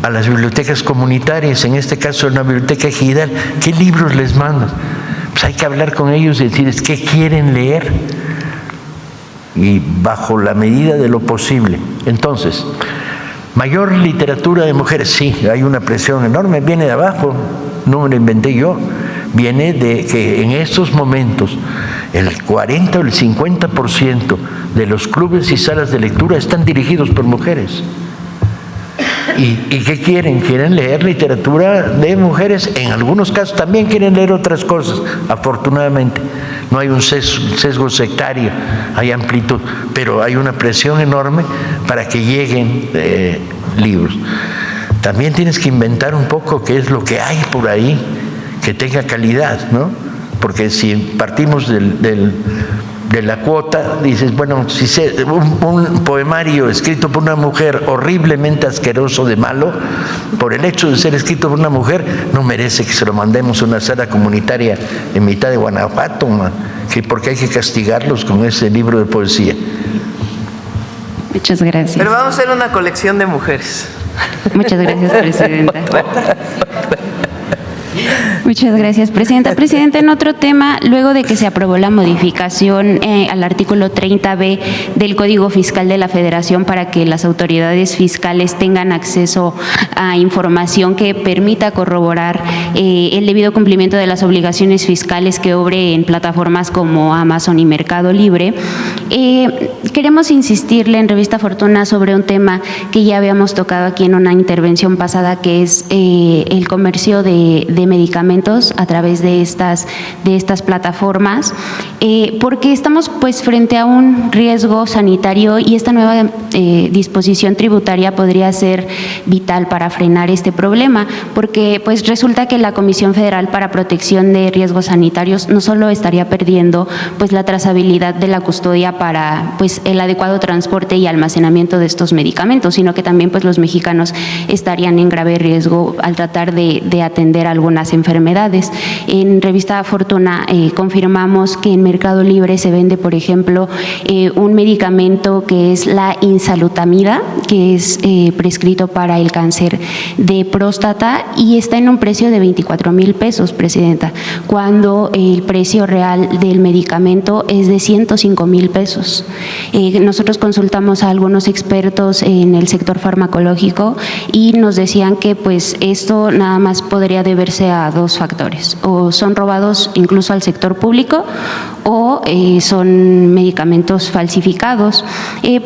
a las bibliotecas comunitarias, en este caso en la biblioteca ejidal. ¿Qué libros les mandas? Pues hay que hablar con ellos y decirles qué quieren leer, y bajo la medida de lo posible. Entonces, mayor literatura de mujeres, sí, hay una presión enorme, viene de abajo, no me lo inventé yo, viene de que en estos momentos el 40 o el 50% de los clubes y salas de lectura están dirigidos por mujeres. ¿Y qué quieren? Quieren leer literatura de mujeres, en algunos casos también quieren leer otras cosas, afortunadamente. No hay un sesgo sectario, hay amplitud, pero hay una presión enorme para que lleguen libros. También tienes que inventar un poco qué es lo que hay por ahí que tenga calidad, ¿no? Porque si partimos de la cuota, dices, bueno, si un poemario escrito por una mujer horriblemente asqueroso de malo, por el hecho de ser escrito por una mujer, no merece que se lo mandemos a una sala comunitaria en mitad de Guanajuato, porque hay que castigarlos con ese libro de poesía. Muchas gracias. Pero vamos a hacer una colección de mujeres. Muchas gracias, presidenta. Muchas gracias, presidenta. Presidenta, en otro tema, luego de que se aprobó la modificación al artículo 30B del Código Fiscal de la Federación para que las autoridades fiscales tengan acceso a información que permita corroborar el debido cumplimiento de las obligaciones fiscales que obre en plataformas como Amazon y Mercado Libre, queremos insistirle en Revista Fortuna sobre un tema que ya habíamos tocado aquí en una intervención pasada, que es el comercio de medicamentos medicamentos a través de estas plataformas, porque estamos pues frente a un riesgo sanitario y esta nueva disposición tributaria podría ser vital para frenar este problema, porque pues resulta que la Comisión Federal para Protección de Riesgos Sanitarios no solo estaría perdiendo pues la trazabilidad de la custodia para pues el adecuado transporte y almacenamiento de estos medicamentos, sino que también pues los mexicanos estarían en grave riesgo al tratar de atender algunas enfermedades. En Revista Fortuna confirmamos que en Mercado Libre se vende, por ejemplo, un medicamento que es la insalutamida, que es prescrito para el cáncer de próstata y está en un precio de 24,000 pesos, Presidenta, cuando el precio real del medicamento es de 105,000 pesos. Nosotros consultamos a algunos expertos en el sector farmacológico y nos decían que pues esto nada más podría deberse a dos factores: o son robados incluso al sector público o son medicamentos falsificados.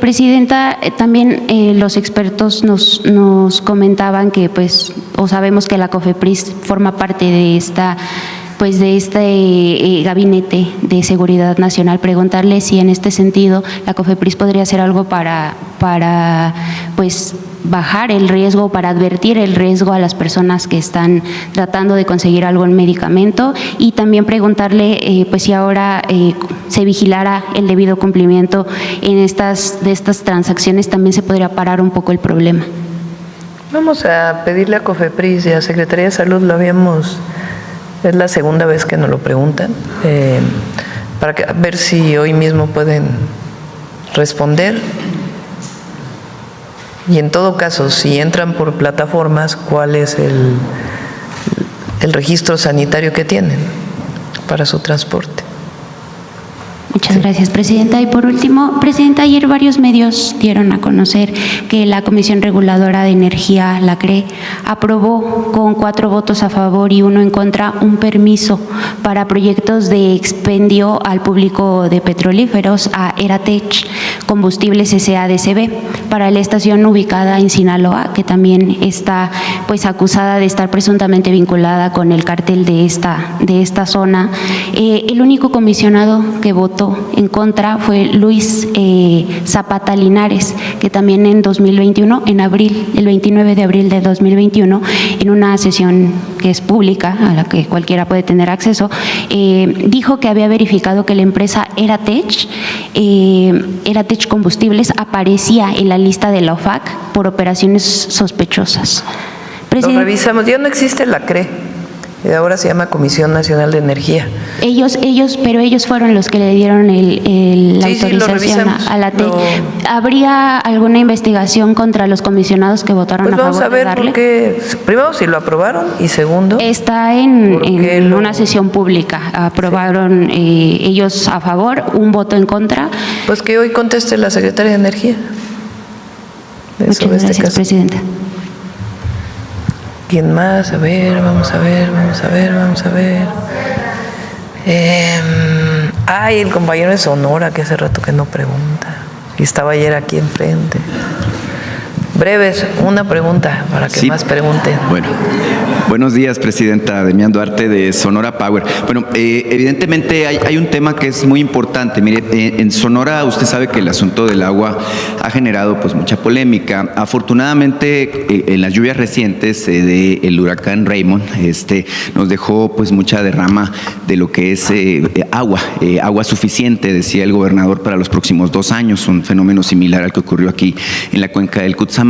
Presidenta, también los expertos nos comentaban que pues, o sabemos que la COFEPRIS forma parte de este gabinete de seguridad nacional. Preguntarle si en este sentido la COFEPRIS podría hacer algo para pues bajar el riesgo, para advertir el riesgo a las personas que están tratando de conseguir algún medicamento, y también preguntarle pues si ahora se vigilara el debido cumplimiento de estas transacciones, también se podría parar un poco el problema. Vamos a pedirle a COFEPRIS y a Secretaría de Salud, es la segunda vez que nos lo preguntan, para ver si hoy mismo pueden responder. Y en todo caso, si entran por plataformas, ¿cuál es el registro sanitario que tienen para su transporte? Muchas gracias, Presidenta. Y por último, Presidenta, ayer varios medios dieron a conocer que la Comisión Reguladora de Energía, la CRE, aprobó con 4 votos a favor y 1 en contra un permiso para proyectos de expendio al público de petrolíferos a Eratech Combustibles S.A.D.C.B. para la estación ubicada en Sinaloa, que también está pues acusada de estar presuntamente vinculada con el cártel de esta zona. El único comisionado que votó en contra fue Luis Zapata Linares, que también en 2021, el 29 de abril de 2021, en una sesión que es pública, a la que cualquiera puede tener acceso, dijo que había verificado que la empresa Eratech Combustibles aparecía en la lista de la OFAC por operaciones sospechosas. Lo revisamos, ya no existe la CRE. Ahora se llama Comisión Nacional de Energía. Pero ellos fueron los que le dieron la autorización a la TEC. ¿Habría alguna investigación contra los comisionados que votaron a favor de darle? Vamos a ver por qué. Primero, si lo aprobaron, y segundo, está en una sesión pública. Aprobaron ellos a favor, un voto en contra. Pues que hoy conteste la Secretaria de Energía. Muchas gracias, Presidenta. ¿Quién más? A ver, vamos a ver. El compañero de Sonora, que hace rato que no pregunta. Y estaba ayer aquí enfrente. Breves, una pregunta para que más pregunten. Bueno, buenos días, Presidenta. Demián Duarte, de Sonora Power. Bueno, evidentemente hay un tema que es muy importante. Mire, en Sonora usted sabe que el asunto del agua ha generado pues mucha polémica. Afortunadamente, en las lluvias recientes del huracán Raymond, nos dejó pues mucha derrama de lo que es agua suficiente, decía el gobernador, para los próximos 2 años, un fenómeno similar al que ocurrió aquí en la cuenca del Cutzamala.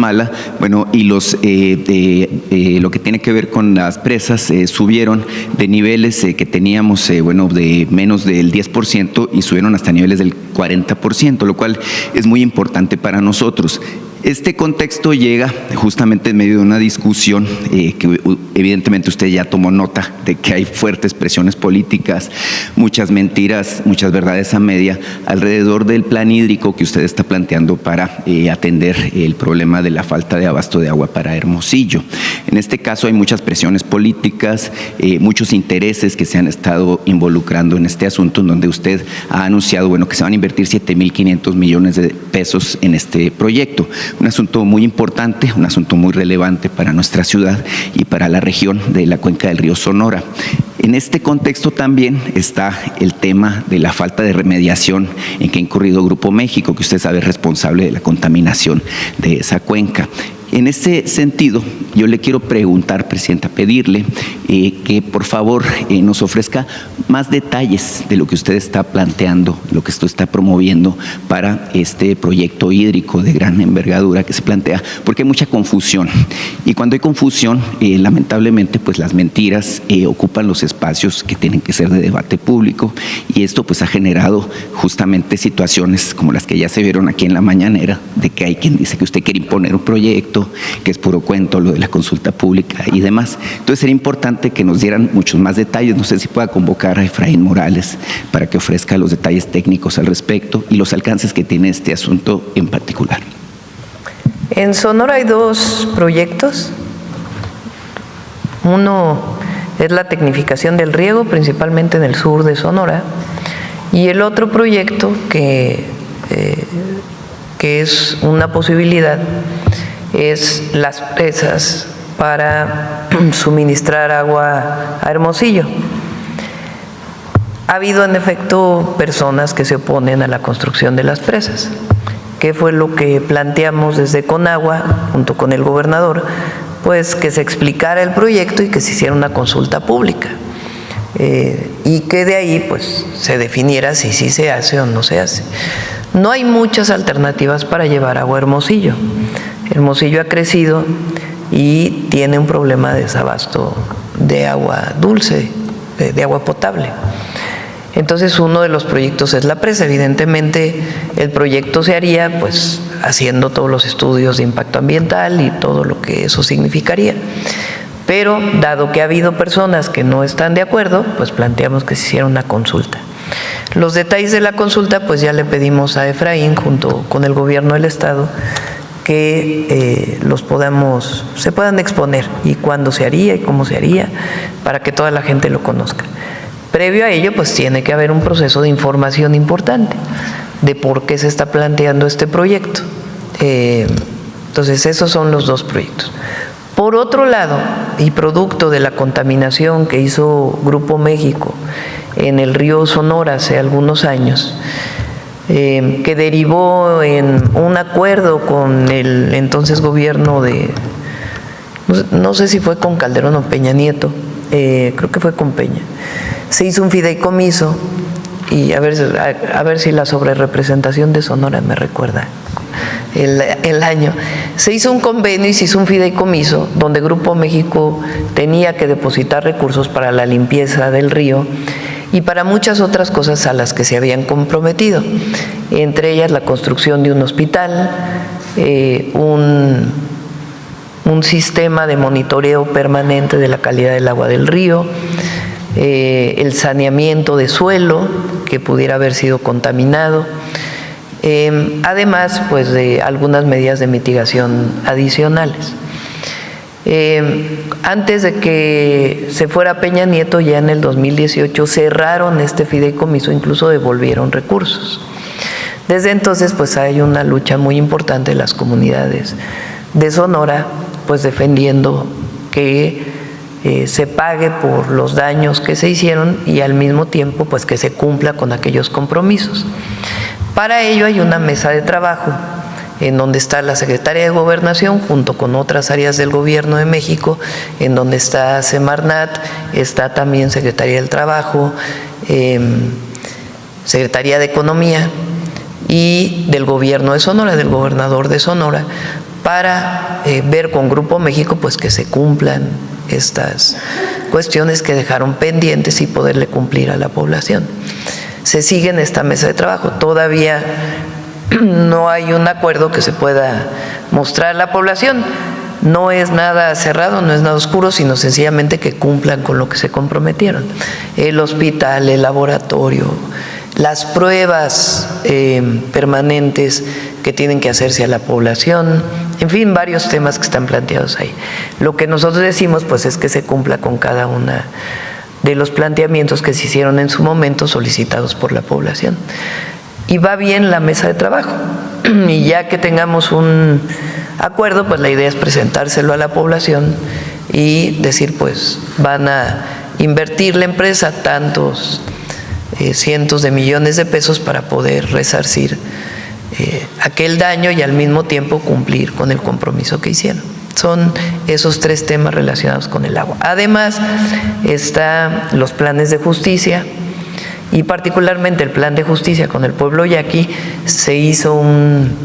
Bueno, y lo que tiene que ver con las presas subieron de niveles que teníamos, de menos del 10% y subieron hasta niveles del 40%, lo cual es muy importante para nosotros. Este contexto llega justamente en medio de una discusión que evidentemente usted ya tomó nota de que hay fuertes presiones políticas, muchas mentiras, muchas verdades a media alrededor del plan hídrico que usted está planteando para atender el problema de la falta de abasto de agua para Hermosillo. En este caso hay muchas presiones políticas, muchos intereses que se han estado involucrando en este asunto, en donde usted ha anunciado que se van a invertir 7,500 millones de pesos en este proyecto. un asunto muy importante, un asunto muy relevante para nuestra ciudad y para la región de la cuenca del río Sonora. En este contexto también está el tema de la falta de remediación en que ha incurrido Grupo México, que usted sabe es responsable de la contaminación de esa cuenca. En ese sentido, yo le quiero preguntar, Presidenta, pedirle que por favor nos ofrezca más detalles de lo que usted está planteando, lo que usted está promoviendo para este proyecto hídrico de gran envergadura que se plantea, porque hay mucha confusión. Y cuando hay confusión, lamentablemente, pues las mentiras ocupan los espacios que tienen que ser de debate público, y esto pues ha generado justamente situaciones como las que ya se vieron aquí en la mañanera, de que hay quien dice que usted quiere imponer un proyecto, que es puro cuento lo de la consulta pública y demás. Entonces sería importante que nos dieran muchos más detalles. No sé si pueda convocar a Efraín Morales para que ofrezca los detalles técnicos al respecto y los alcances que tiene este asunto en particular. En Sonora hay dos proyectos. Uno es la tecnificación del riego, principalmente en el sur de Sonora, y el otro proyecto que es una posibilidad es las presas para suministrar agua a Hermosillo. Ha habido en efecto personas que se oponen a la construcción de las presas, que fue lo que planteamos desde Conagua, junto con el gobernador, pues que se explicara el proyecto y que se hiciera una consulta pública. Y que de ahí pues se definiera si sí se hace o no se hace. No hay muchas alternativas para llevar agua a Hermosillo. Hermosillo ha crecido y tiene un problema de desabasto de agua dulce, de agua potable. Entonces uno de los proyectos es la presa. Evidentemente el proyecto se haría pues haciendo todos los estudios de impacto ambiental y todo lo que eso significaría. Pero dado que ha habido personas que no están de acuerdo, pues planteamos que se hiciera una consulta. Los detalles de la consulta pues ya le pedimos a Efraín junto con el gobierno del estado que se puedan exponer y cuándo se haría y cómo se haría para que toda la gente lo conozca. Previo a ello pues tiene que haber un proceso de información importante de por qué se está planteando este proyecto. Entonces esos son los dos proyectos. Por otro lado, y producto de la contaminación que hizo Grupo México en el río Sonora hace algunos años, que derivó en un acuerdo con el entonces gobierno de, no sé si fue con Calderón o Peña Nieto, creo que fue con Peña. Se hizo un fideicomiso, y a ver si la sobrerepresentación de Sonora me recuerda el año. Se hizo un convenio y se hizo un fideicomiso donde Grupo México tenía que depositar recursos para la limpieza del río y para muchas otras cosas a las que se habían comprometido, entre ellas la construcción de un hospital, un sistema de monitoreo permanente de la calidad del agua del río, el saneamiento de suelo que pudiera haber sido contaminado, además pues de algunas medidas de mitigación adicionales. Antes de que se fuera Peña Nieto, ya en el 2018 cerraron este fideicomiso, incluso devolvieron recursos. Desde entonces pues hay una lucha muy importante de las comunidades de Sonora, pues defendiendo que se pague por los daños que se hicieron y al mismo tiempo pues que se cumpla con aquellos compromisos. Para ello hay una mesa de trabajo en donde está la Secretaría de Gobernación junto con otras áreas del Gobierno de México, en donde está Semarnat, está también Secretaría del Trabajo, Secretaría de Economía y del Gobierno de Sonora, del gobernador de Sonora, para ver con Grupo México pues que se cumplan estas cuestiones que dejaron pendientes y poderle cumplir a la población. Se sigue en esta mesa de trabajo. Todavía no hay un acuerdo que se pueda mostrar a la población. No es nada cerrado, no es nada oscuro, sino sencillamente que cumplan con lo que se comprometieron. El hospital, el laboratorio, las pruebas permanentes que tienen que hacerse a la población, en fin, varios temas que están planteados ahí. Lo que nosotros decimos pues es que se cumpla con cada una de los planteamientos que se hicieron en su momento solicitados por la población. y va bien la mesa de trabajo. Y ya que tengamos un acuerdo, pues la idea es presentárselo a la población y decir, pues van a invertir la empresa tantos cientos de millones de pesos para poder resarcir aquel daño y al mismo tiempo cumplir con el compromiso que hicieron. Son esos 3 temas relacionados con el agua. Además, están los planes de justicia y particularmente el plan de justicia con el pueblo yaqui. Se hizo un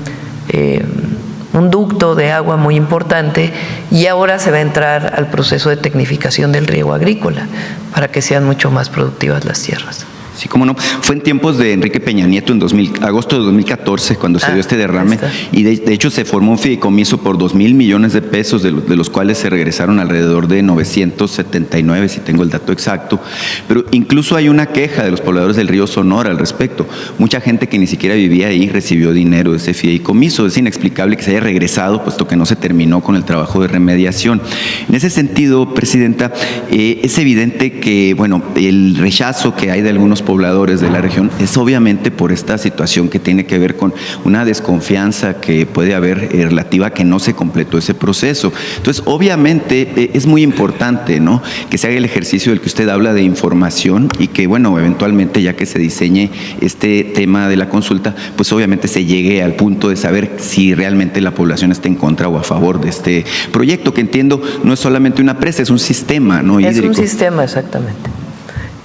ducto de agua muy importante y ahora se va a entrar al proceso de tecnificación del riego agrícola para que sean mucho más productivas las tierras. Sí, cómo no. Fue en tiempos de Enrique Peña Nieto, en agosto de 2014, cuando se dio este derrame, y de hecho se formó un fideicomiso por 2,000 millones de pesos, de los cuales se regresaron alrededor de 979, si tengo el dato exacto. Pero incluso hay una queja de los pobladores del río Sonora al respecto. Mucha gente que ni siquiera vivía ahí recibió dinero de ese fideicomiso. Es inexplicable que se haya regresado, puesto que no se terminó con el trabajo de remediación. En ese sentido, Presidenta, es evidente que, bueno, el rechazo que hay de algunos pobladores de la región es obviamente por esta situación que tiene que ver con una desconfianza que puede haber relativa a que no se completó ese proceso. Entonces, obviamente es muy importante, ¿no?, que se haga el ejercicio del que usted habla de información y que, bueno, eventualmente ya que se diseñe este tema de la consulta, pues obviamente se llegue al punto de saber si realmente la población está en contra o a favor de este proyecto, que entiendo no es solamente una presa, es un sistema, ¿no?, hídrico. Es un sistema, exactamente.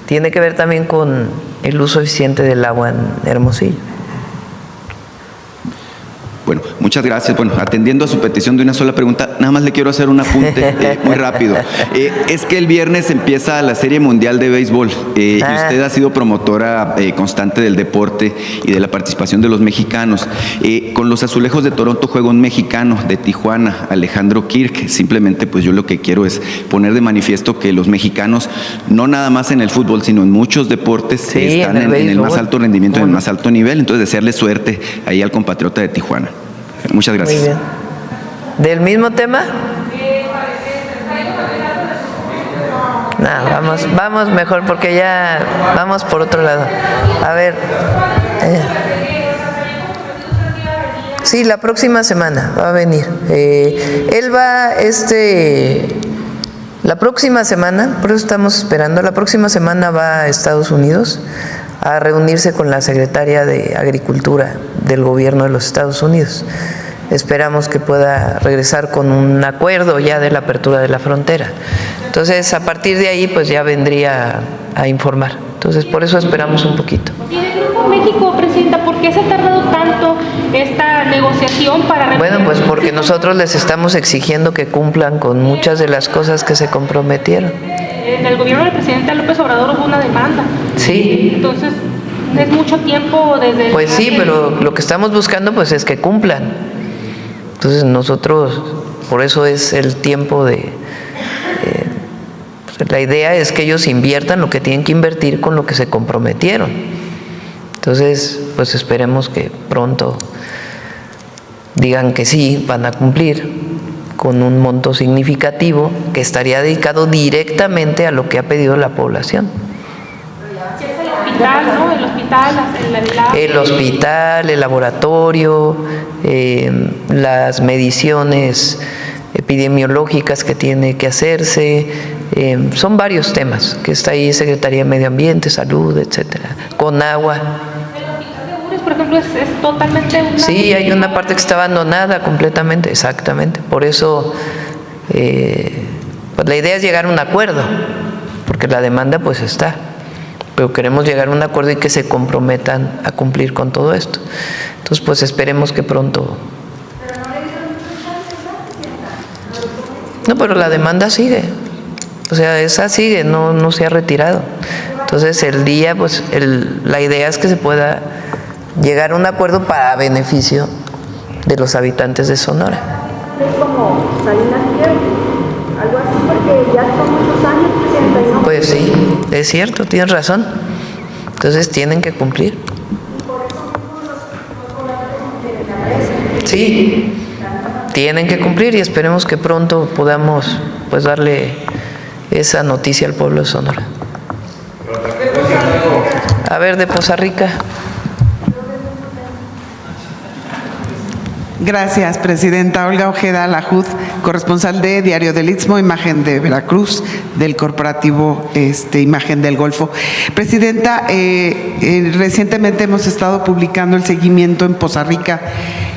Tiene que ver también con el uso eficiente del agua en Hermosillo. Bueno, muchas gracias. Bueno, atendiendo a su petición de una sola pregunta, nada más le quiero hacer un apunte muy rápido. Es que el viernes empieza la Serie Mundial de Béisbol y usted ha sido promotora constante del deporte y de la participación de los mexicanos. Con los Azulejos de Toronto juega un mexicano de Tijuana, Alejandro Kirk. Simplemente, pues yo lo que quiero es poner de manifiesto que los mexicanos, no nada más en el fútbol, sino en muchos deportes, están en el más alto rendimiento, en el más alto nivel. Entonces, desearle suerte ahí al compatriota de Tijuana. Muchas gracias. Muy bien. ¿Del mismo tema? No, vamos mejor porque ya vamos por otro lado. A ver. Sí, la próxima semana va a venir. Él va la próxima semana, por eso estamos esperando, la próxima semana va a Estados Unidos a reunirse con la secretaria de Agricultura del gobierno de los Estados Unidos. Esperamos que pueda regresar con un acuerdo ya de la apertura de la frontera. Entonces, a partir de ahí, pues ya vendría a informar. Entonces, por eso esperamos un poquito. ¿Y del Grupo México, Presidenta, por qué se ha tardado tanto esta negociación para... Bueno, pues porque nosotros les estamos exigiendo que cumplan con muchas de las cosas que se comprometieron. En el gobierno del presidente López Obrador hubo una demanda. Sí. Entonces, es mucho tiempo desde... Pues sí, pero lo que estamos buscando pues es que cumplan. Entonces nosotros, por eso es el tiempo de... la idea es que ellos inviertan lo que tienen que invertir con lo que se comprometieron. Entonces, pues esperemos que pronto digan que sí, van a cumplir con un monto significativo que estaría dedicado directamente a lo que ha pedido la población. El hospital, ¿no? El hospital, el laboratorio, las mediciones epidemiológicas que tiene que hacerse, son varios temas que está ahí Secretaría de Medio Ambiente, Salud, etcétera, con agua. Por ejemplo, es totalmente... Sí, hay una parte que está abandonada completamente, exactamente. Por eso, pues la idea es llegar a un acuerdo, porque la demanda pues está. Pero queremos llegar a un acuerdo y que se comprometan a cumplir con todo esto. Entonces, pues esperemos que pronto... No, pero la demanda sigue. O sea, esa sigue, no se ha retirado. Entonces, el día, pues, la idea es que se pueda llegar a un acuerdo para beneficio de los habitantes de Sonora. Es como Salinas Quiere, algo así, porque ya son muchos años, Presidenta. Pues sí, es cierto, tienes razón. Entonces tienen que cumplir. Sí, tienen que cumplir y esperemos que pronto podamos pues darle esa noticia al pueblo de Sonora. A ver, de Poza Rica. Gracias, Presidenta. Olga Ojeda Lajud, corresponsal de Diario del Istmo, Imagen de Veracruz, del corporativo Imagen del Golfo. Presidenta, recientemente hemos estado publicando el seguimiento en Poza Rica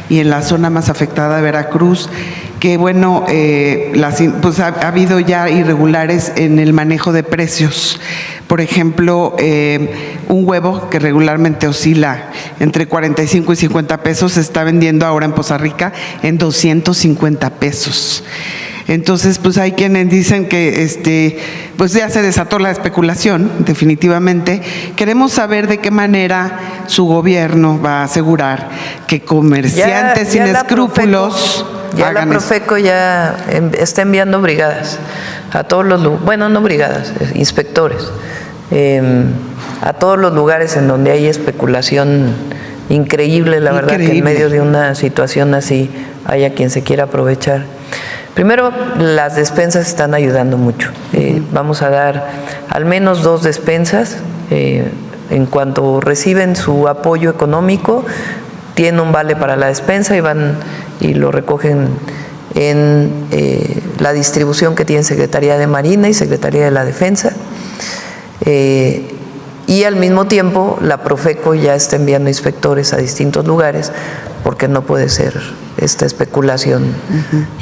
y en la zona más afectada de Veracruz, que bueno, pues ha habido ya irregulares en el manejo de precios. Por ejemplo, un huevo que regularmente oscila entre 45 y 50 pesos se está vendiendo ahora en Poza Rica en 250 pesos. Entonces, pues hay quienes dicen que pues ya se desató la especulación, definitivamente. Queremos saber de qué manera su gobierno va a asegurar que comerciantes sin escrúpulos ya la Profeco ya está enviando brigadas a todos los lugares, bueno, no brigadas, inspectores, a todos los lugares en donde hay especulación increíble, la verdad, que en medio de una situación así haya quien se quiera aprovechar. Primero, las despensas están ayudando mucho. Vamos a dar al menos 2 despensas. En cuanto reciben su apoyo económico, tienen un vale para la despensa y van y lo recogen en la distribución que tienen Secretaría de Marina y Secretaría de la Defensa. Y al mismo tiempo, la Profeco ya está enviando inspectores a distintos lugares porque no puede ser esta especulación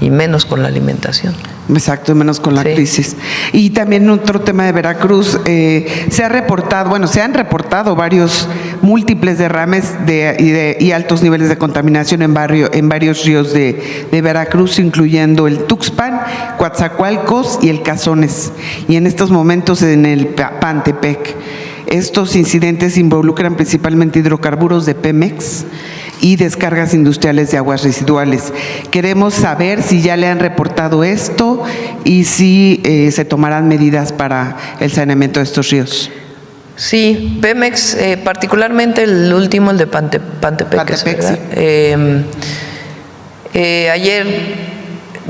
y menos con la alimentación. Exacto, menos con la crisis. Y también otro tema de Veracruz, se han reportado varios múltiples derrames y altos niveles de contaminación en varios ríos de Veracruz, incluyendo el Tuxpan, Coatzacoalcos y el Cazones, y en estos momentos en el Pantepec. Estos incidentes involucran principalmente hidrocarburos de Pemex y descargas industriales de aguas residuales. Queremos saber si ya le han reportado esto y si se tomarán medidas para el saneamiento de estos ríos. Sí, Pemex, particularmente el último, el de Pantepec, ¿verdad? Sí. Ayer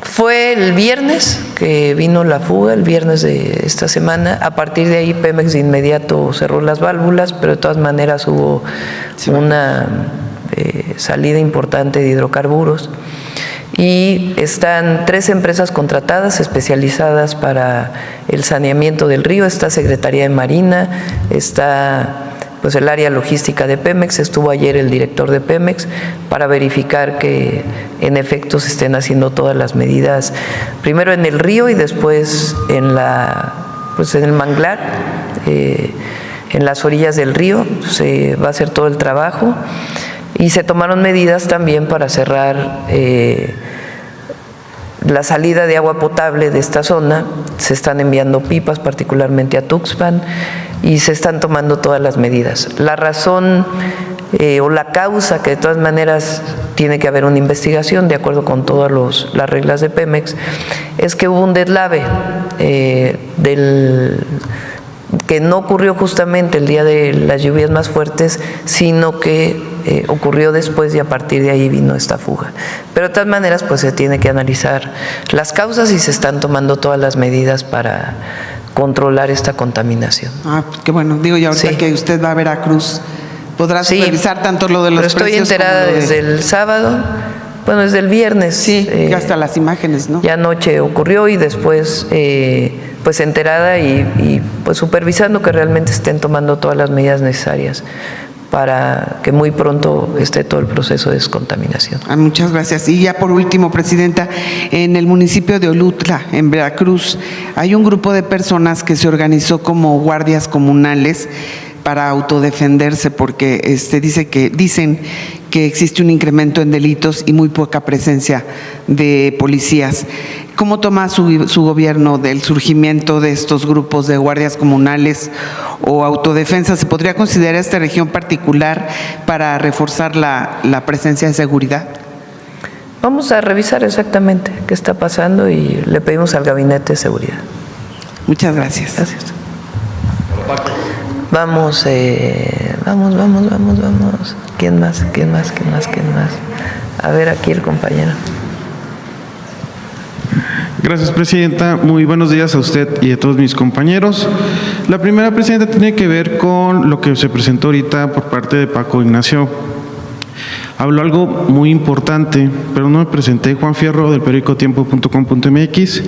fue el viernes que vino la fuga, el viernes de esta semana. A partir de ahí Pemex de inmediato cerró las válvulas, pero de todas maneras hubo una salida importante de hidrocarburos. Y están 3 empresas contratadas especializadas para el saneamiento del río. Está Secretaría de Marina, está pues el área logística de Pemex. Estuvo ayer el director de Pemex para verificar que en efecto se estén haciendo todas las medidas, primero en el río y después en el manglar, en las orillas del río. Se va a hacer todo el trabajo. Y se tomaron medidas también para cerrar la salida de agua potable de esta zona. Se están enviando pipas, particularmente a Tuxpan, y se están tomando todas las medidas. La razón o la causa, que de todas maneras tiene que haber una investigación de acuerdo con todas las reglas de Pemex, es que hubo un deslave que no ocurrió justamente el día de las lluvias más fuertes, sino que ocurrió después y a partir de ahí vino esta fuga. Pero de todas maneras, pues se tiene que analizar las causas y se están tomando todas las medidas para controlar esta contaminación. Pues qué bueno. Digo, ya ahorita que usted va a Veracruz, podrá supervisar tanto lo de los precios. Estoy enterada desde el sábado, bueno, desde el viernes. Sí, hasta las imágenes, ¿no? Ya anoche ocurrió y después pues enterada y pues supervisando que realmente estén tomando todas las medidas necesarias para que muy pronto esté todo el proceso de descontaminación. Muchas gracias. Y ya por último, Presidenta, en el municipio de Olutla, en Veracruz, hay un grupo de personas que se organizó como guardias comunales para autodefenderse porque dicen que existe un incremento en delitos y muy poca presencia de policías. ¿Cómo toma su gobierno del surgimiento de estos grupos de guardias comunales o autodefensa? ¿Se podría considerar esta región particular para reforzar la presencia de seguridad? Vamos a revisar exactamente qué está pasando y le pedimos al Gabinete de Seguridad. Muchas gracias. Gracias. Vamos. ¿Quién más? A ver, aquí el compañero. Gracias, Presidenta. Muy buenos días a usted y a todos mis compañeros. La primera, Presidenta, tiene que ver con lo que se presentó ahorita por parte de Paco Ignacio. habló algo muy importante, pero no me presenté. Juan Fierro, del periódico tiempo.com.mx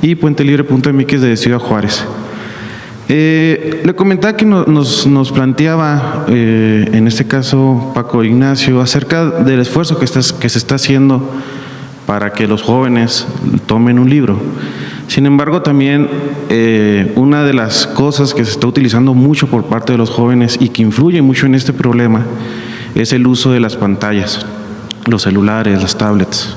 y puentelibre.mx de Ciudad Juárez. Le comentaba que nos planteaba, en este caso Paco Ignacio, acerca del esfuerzo que se está haciendo para que los jóvenes tomen un libro. Sin embargo, también una de las cosas que se está utilizando mucho por parte de los jóvenes y que influye mucho en este problema es el uso de las pantallas, los celulares, las tablets.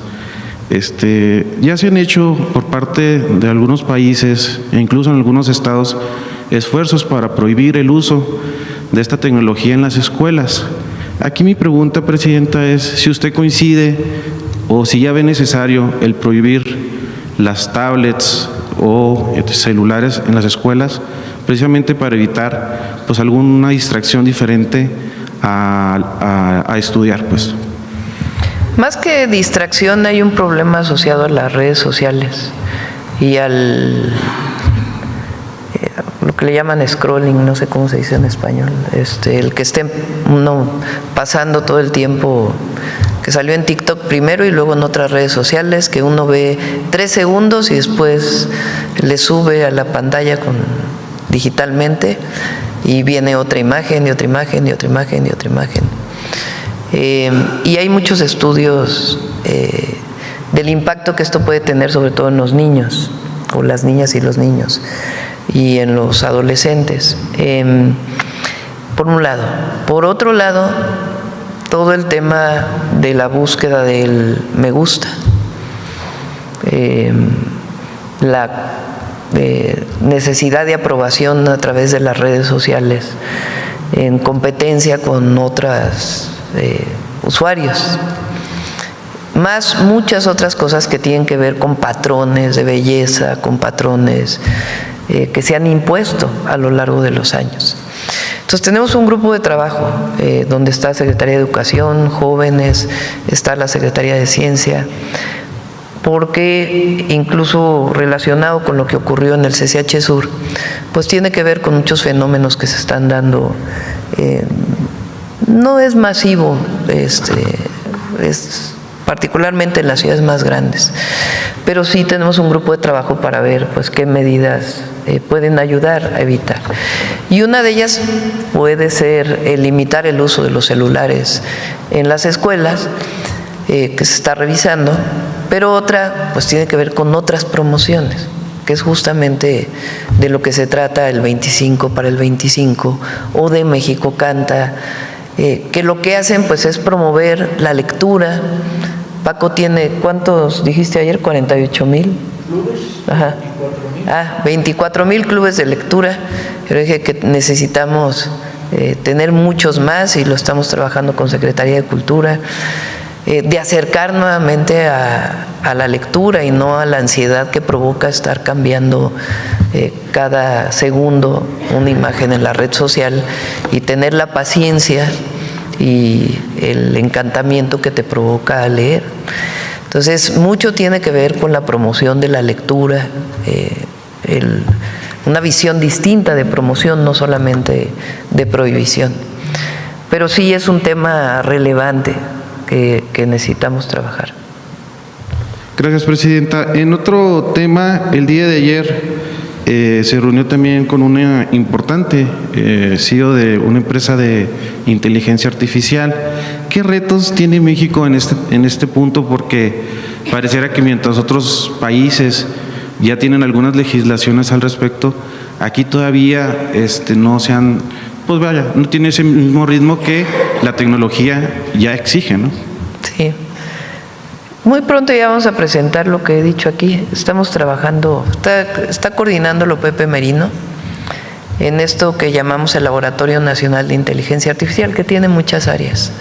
Ya se han hecho por parte de algunos países e incluso en algunos estados esfuerzos para prohibir el uso de esta tecnología en las escuelas. Aquí mi pregunta, Presidenta, es si usted coincide o si ya ve necesario el prohibir las tablets o celulares en las escuelas, precisamente para evitar pues alguna distracción diferente a estudiar, pues. Más que distracción, hay un problema asociado a las redes sociales y al lo que le llaman scrolling, no sé cómo se dice en español, el que esté uno pasando todo el tiempo, que salió en TikTok primero y luego en otras redes sociales, que uno ve 3 segundos y después le sube a la pantalla digitalmente y viene otra imagen y otra imagen y otra imagen y otra imagen. Y hay muchos estudios del impacto que esto puede tener, sobre todo en los niños, o las niñas y los niños, y en los adolescentes, por un lado. Por otro lado, todo el tema de la búsqueda del me gusta, la necesidad de aprobación a través de las redes sociales, en competencia con otros usuarios, más muchas otras cosas que tienen que ver con patrones de belleza, con patrones que se han impuesto a lo largo de los años. Entonces tenemos un grupo de trabajo donde está Secretaría de Educación, Jóvenes, está la Secretaría de Ciencia, porque incluso relacionado con lo que ocurrió en el CCH Sur, pues tiene que ver con muchos fenómenos que se están dando. No es masivo, es particularmente en las ciudades más grandes, pero sí tenemos un grupo de trabajo para ver pues qué medidas pueden ayudar a evitar. Y una de ellas puede ser limitar el uso de los celulares en las escuelas, que se está revisando, pero otra pues tiene que ver con otras promociones, que es justamente de lo que se trata el 25 para el 25 o de México Canta, que lo que hacen pues es promover la lectura. Paco tiene, ¿cuántos dijiste ayer? 48,000 clubes. Ajá. 24,000 clubes de lectura. Yo dije que necesitamos tener muchos más y lo estamos trabajando con Secretaría de Cultura, de acercar nuevamente a la lectura y no a la ansiedad que provoca estar cambiando cada segundo una imagen en la red social, y tener la paciencia y el encantamiento que te provoca leer. Entonces, mucho tiene que ver con la promoción de la lectura, una visión distinta de promoción, no solamente de prohibición. Pero sí es un tema relevante que necesitamos trabajar. Gracias, Presidenta. En otro tema, el día de ayer se reunió también con una importante CEO de una empresa de inteligencia artificial. ¿Qué retos tiene México en este punto? Porque pareciera que mientras otros países ya tienen algunas legislaciones al respecto, aquí todavía no se han, pues vaya, no tiene ese mismo ritmo que la tecnología ya exige, ¿no? Sí. Muy pronto ya vamos a presentar lo que he dicho aquí. Estamos trabajando, está coordinándolo Pepe Merino en esto que llamamos el Laboratorio Nacional de Inteligencia Artificial, que tiene muchas áreas,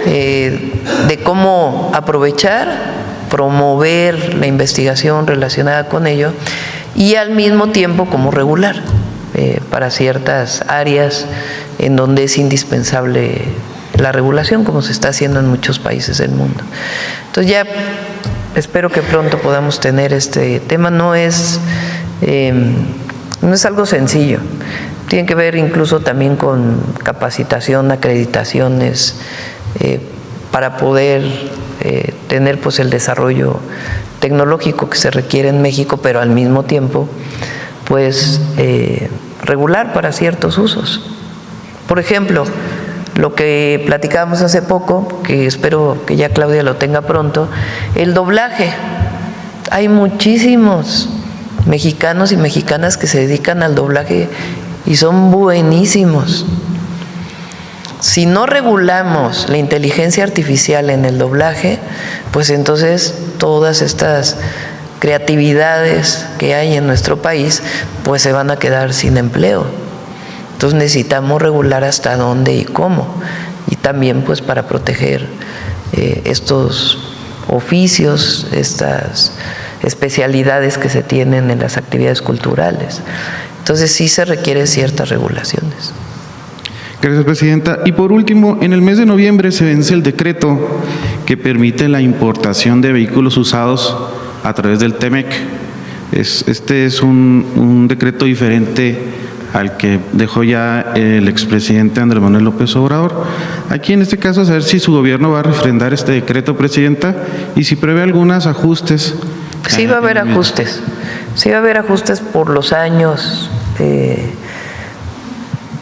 de cómo aprovechar, promover la investigación relacionada con ello y al mismo tiempo cómo regular para ciertas áreas en donde es indispensable la regulación, como se está haciendo en muchos países del mundo. Entonces ya espero que pronto podamos tener este tema. No es algo sencillo, tiene que ver incluso también con capacitación, acreditaciones, para poder tener pues el desarrollo tecnológico que se requiere en México, pero al mismo tiempo pues regular para ciertos usos. Por ejemplo, lo que platicábamos hace poco, que espero que ya Claudia lo tenga pronto, el doblaje. Hay muchísimos mexicanos y mexicanas que se dedican al doblaje y son buenísimos. Si no regulamos la inteligencia artificial en el doblaje, pues entonces todas estas creatividades que hay en nuestro país, pues se van a quedar sin empleo. Entonces necesitamos regular hasta dónde y cómo, y también pues para proteger estos oficios, estas especialidades que se tienen en las actividades culturales. Entonces sí se requieren ciertas regulaciones. Gracias, Presidenta. Y por último, en el mes de noviembre se vence el decreto que permite la importación de vehículos usados a través del TEMEC. Este es un decreto diferente al que dejó ya el expresidente Andrés Manuel López Obrador. Aquí en este caso, saber si su gobierno va a refrendar este decreto, Presidenta, y si prevé algunos ajustes. Sí va a haber ajustes. Sí va a haber ajustes por los años.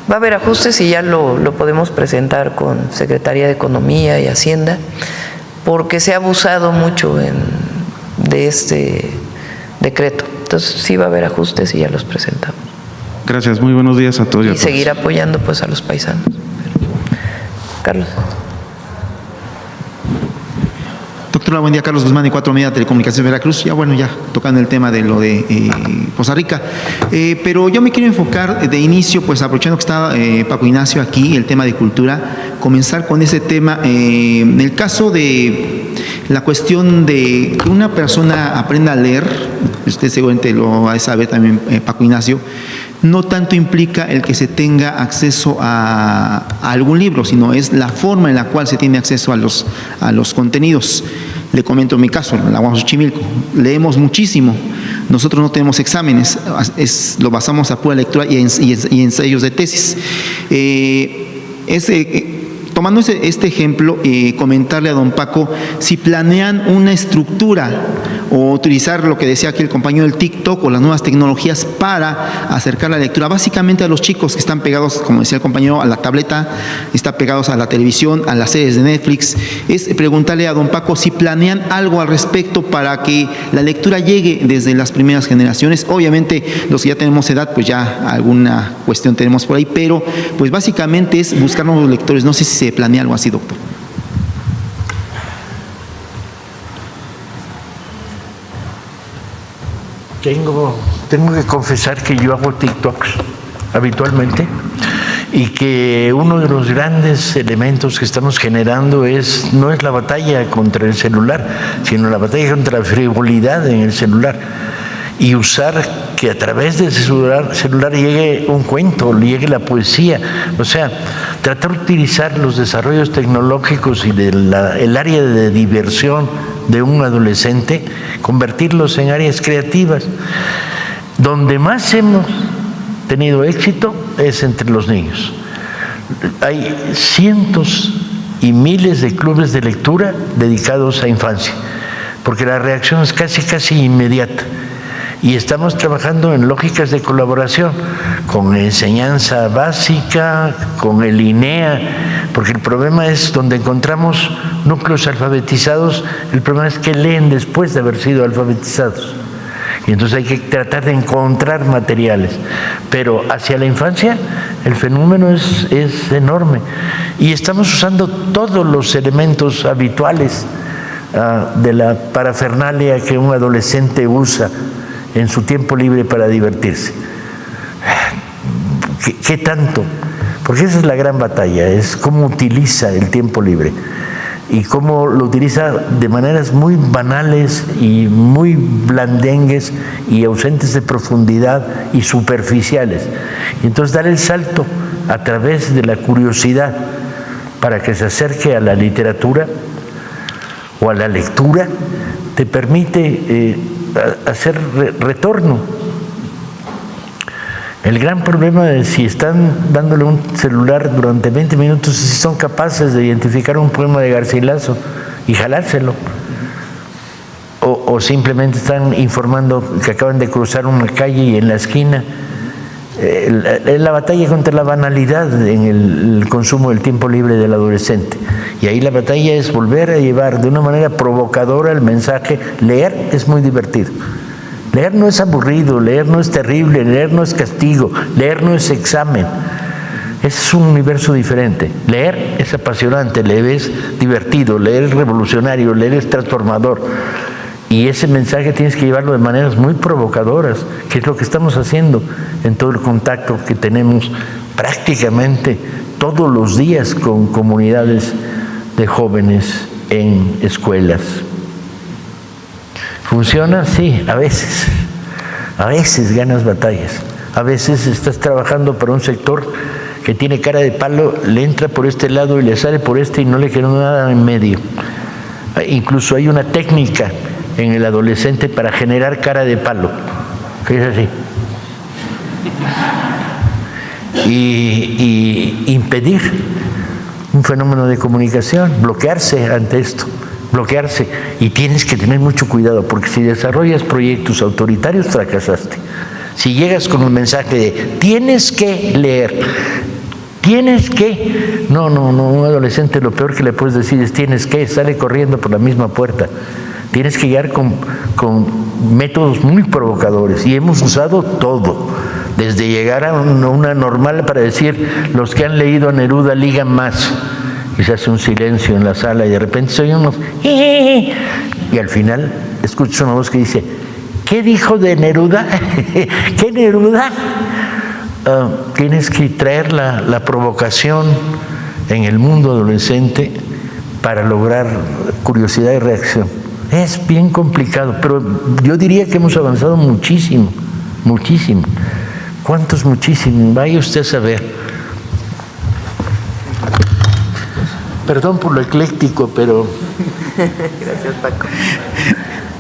Va a haber ajustes y ya lo podemos presentar con Secretaría de Economía y Hacienda, porque se ha abusado mucho de este decreto. Entonces sí va a haber ajustes y ya los presentamos. Gracias, muy buenos días a todos y a todas. Y seguir apoyando pues a los paisanos. Carlos. Doctora, buen día. Carlos Guzmán, de 4 Media Telecomunicaciones Veracruz. Ya bueno, ya tocando el tema de lo de Poza Rica. Pero yo me quiero enfocar de inicio, pues aprovechando que está Paco Ignacio aquí, el tema de cultura, comenzar con ese tema. En el caso de la cuestión de que una persona aprenda a leer, usted seguramente lo va a saber también, Paco Ignacio, no tanto implica el que se tenga acceso a algún libro, sino es la forma en la cual se tiene acceso a los contenidos. Le comento mi caso, en la UAM Xochimilco, leemos muchísimo, nosotros no tenemos exámenes, lo basamos a pura lectura y ensayos de tesis. Tomando este ejemplo, comentarle a don Paco si planean una estructura o utilizar lo que decía aquí el compañero del TikTok o las nuevas tecnologías para acercar la lectura básicamente a los chicos que están pegados, como decía el compañero, a la tableta, están pegados a la televisión, a las series de Netflix. Es preguntarle a don Paco si planean algo al respecto para que la lectura llegue desde las primeras generaciones. Obviamente los que ya tenemos edad, pues ya alguna cuestión tenemos por ahí, pero pues básicamente es buscar nuevos lectores. No sé si se planea algo así, doctor. Tengo que confesar que yo hago TikToks habitualmente y que uno de los grandes elementos que estamos generando no es la batalla contra el celular, sino la batalla contra la frivolidad en el celular, y usar que a través del celular llegue un cuento, llegue la poesía, o sea, tratar de utilizar los desarrollos tecnológicos y el área de diversión de un adolescente, convertirlos en áreas creativas. Donde más hemos tenido éxito es entre los niños. Hay cientos y miles de clubes de lectura dedicados a infancia, porque la reacción es casi inmediata. Y estamos trabajando en lógicas de colaboración con enseñanza básica, con el INEA, porque el problema es donde encontramos núcleos alfabetizados, el problema es que leen después de haber sido alfabetizados. Y entonces hay que tratar de encontrar materiales. Pero hacia la infancia el fenómeno es enorme. Y estamos usando todos los elementos habituales de la parafernalia que un adolescente usa en su tiempo libre para divertirse. ¿Qué tanto? Porque esa es la gran batalla, es cómo utiliza el tiempo libre y cómo lo utiliza de maneras muy banales y muy blandengues y ausentes de profundidad y superficiales. Y entonces dar el salto a través de la curiosidad para que se acerque a la literatura o a la lectura te permite hacer retorno. El gran problema de si están dándole un celular durante 20 minutos, si son capaces de identificar un poema de Garcilaso y jalárselo. O simplemente están informando que acaban de cruzar una calle y en la esquina. La batalla contra la banalidad en el consumo del tiempo libre del adolescente. Y ahí la batalla es volver a llevar de una manera provocadora el mensaje. Leer es muy divertido. Leer no es aburrido, leer no es terrible, leer no es castigo, leer no es examen. Es un universo diferente. Leer es apasionante, leer es divertido, leer es revolucionario, leer es transformador. Y ese mensaje tienes que llevarlo de maneras muy provocadoras, que es lo que estamos haciendo en todo el contacto que tenemos prácticamente todos los días con comunidades de jóvenes en escuelas. ¿Funciona? Sí, a veces. A veces ganas batallas. A veces estás trabajando para un sector que tiene cara de palo, le entra por este lado y le sale por este y no le queda nada en medio. Incluso hay una técnica en el adolescente para generar cara de palo, que es así. Y impedir un fenómeno de comunicación, bloquearse ante esto, bloquearse. Y tienes que tener mucho cuidado, porque si desarrollas proyectos autoritarios, fracasaste. Si llegas con un mensaje de tienes que leer, tienes que... No, un adolescente lo peor que le puedes decir es tienes que, sale corriendo por la misma puerta. Tienes que llegar con métodos muy provocadores, y hemos usado todo, desde llegar a una normal para decir los que han leído a Neruda ligan más, y se hace un silencio en la sala y de repente se oyen unos y al final escuchas una voz que dice ¿qué dijo de Neruda? ¿Qué Neruda? Tienes que traer la provocación en el mundo adolescente para lograr curiosidad y reacción. Es bien complicado, pero yo diría que hemos avanzado muchísimo, muchísimo. ¿Cuántos muchísimo? Vaya usted a saber. Perdón por lo ecléctico, pero... Gracias, Paco.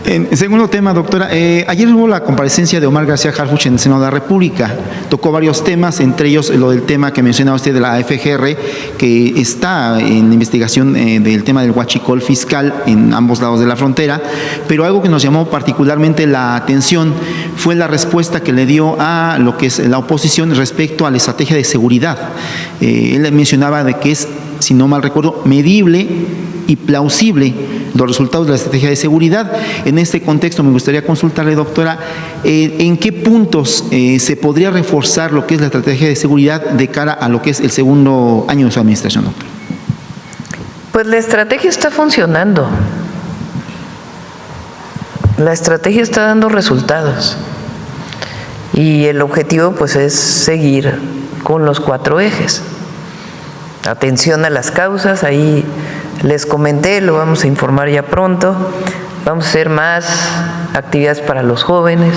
En segundo tema, doctora, ayer hubo la comparecencia de Omar García Harfuch en el Senado de la República. Tocó varios temas, entre ellos lo del tema que mencionaba usted de la FGR, que está en la investigación del tema del huachicol fiscal en ambos lados de la frontera, pero algo que nos llamó particularmente la atención fue la respuesta que le dio a lo que es la oposición respecto a la estrategia de seguridad. Él mencionaba de que es, si no mal recuerdo, medible y plausible los resultados de la estrategia de seguridad. En este contexto me gustaría consultarle, doctora, ¿en qué puntos se podría reforzar lo que es la estrategia de seguridad de cara a lo que es el segundo año de su administración, doctora? Pues la estrategia está funcionando. La estrategia está dando resultados. Y el objetivo pues es seguir con los 4 ejes. Atención a las causas, ahí les comenté, lo vamos a informar ya pronto. Vamos a hacer más actividades para los jóvenes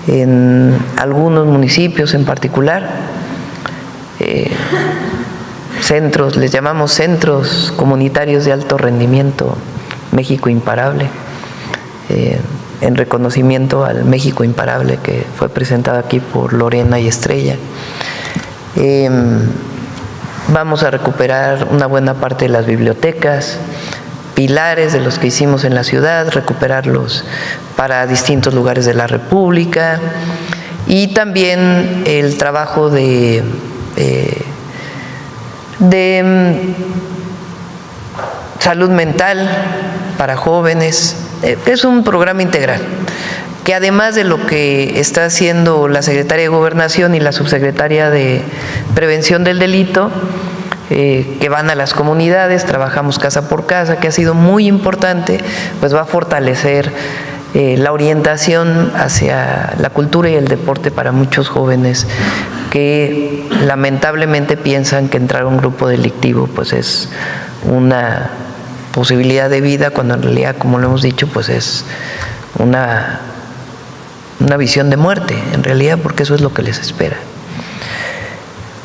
en algunos municipios en particular. Centros, les llamamos centros comunitarios de alto rendimiento, México Imparable, en reconocimiento al México Imparable que fue presentado aquí por Lorena y Estrella. Vamos a recuperar una buena parte de las bibliotecas, pilares de los que hicimos en la ciudad, recuperarlos para distintos lugares de la República, y también el trabajo de salud mental para jóvenes. Es un programa integral que, además de lo que está haciendo la Secretaría de Gobernación y la Subsecretaría de Prevención del Delito, que van a las comunidades, trabajamos casa por casa, que ha sido muy importante, pues va a fortalecer la orientación hacia la cultura y el deporte para muchos jóvenes que lamentablemente piensan que entrar a un grupo delictivo pues es una posibilidad de vida, cuando en realidad, como lo hemos dicho, pues es una visión de muerte, en realidad, porque eso es lo que les espera.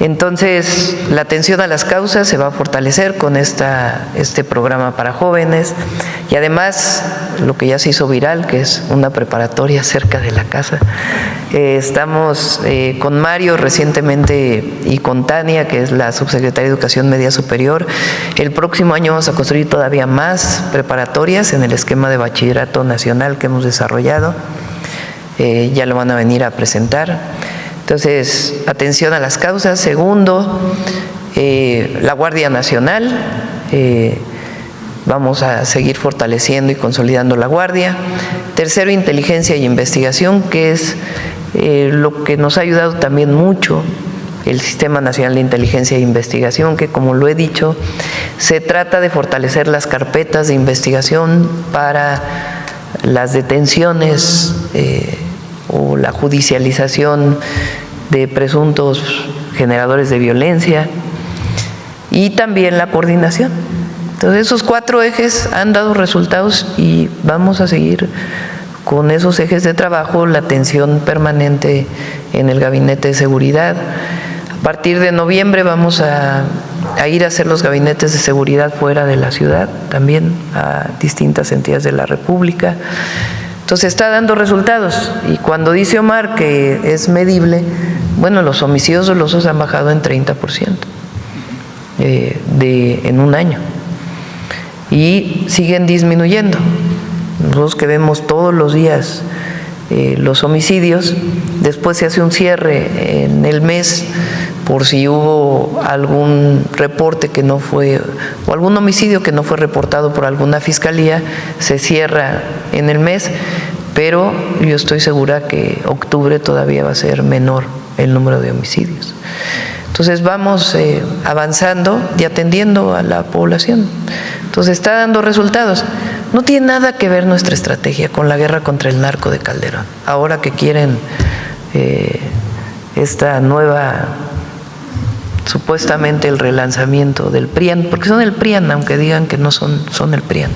Entonces, la atención a las causas se va a fortalecer con este programa para jóvenes y además lo que ya se hizo viral, que es una preparatoria cerca de la casa. Estamos con Mario recientemente y con Tania, que es la subsecretaria de Educación Media Superior. El próximo año vamos a construir todavía más preparatorias en el esquema de bachillerato nacional que hemos desarrollado. Ya lo van a venir a presentar. Entonces, atención a las causas. Segundo, la Guardia Nacional. Vamos a seguir fortaleciendo y consolidando la Guardia. Tercero, inteligencia y investigación, que es lo que nos ha ayudado también mucho el Sistema Nacional de Inteligencia e Investigación, que como lo he dicho, se trata de fortalecer las carpetas de investigación para las detenciones o la judicialización de presuntos generadores de violencia y también la coordinación. Entonces, esos 4 ejes han dado resultados y vamos a seguir con esos ejes de trabajo, la atención permanente en el Gabinete de Seguridad. A partir de noviembre vamos a ir a hacer los gabinetes de seguridad fuera de la ciudad, también a distintas entidades de la República. Entonces está dando resultados y cuando dice Omar que es medible, bueno, los homicidios dolosos han bajado en 30% en un año y siguen disminuyendo. Nosotros que vemos todos los días los homicidios, después se hace un cierre en el mes por si hubo algún reporte que no fue, o algún homicidio que no fue reportado por alguna fiscalía, se cierra en el mes, pero yo estoy segura que octubre todavía va a ser menor el número de homicidios. Entonces vamos avanzando y atendiendo a la población. Entonces está dando resultados. No tiene nada que ver nuestra estrategia con la guerra contra el narco de Calderón. Ahora que quieren esta nueva, supuestamente el relanzamiento del PRIAN, porque son el PRIAN, aunque digan que no son el PRIAN.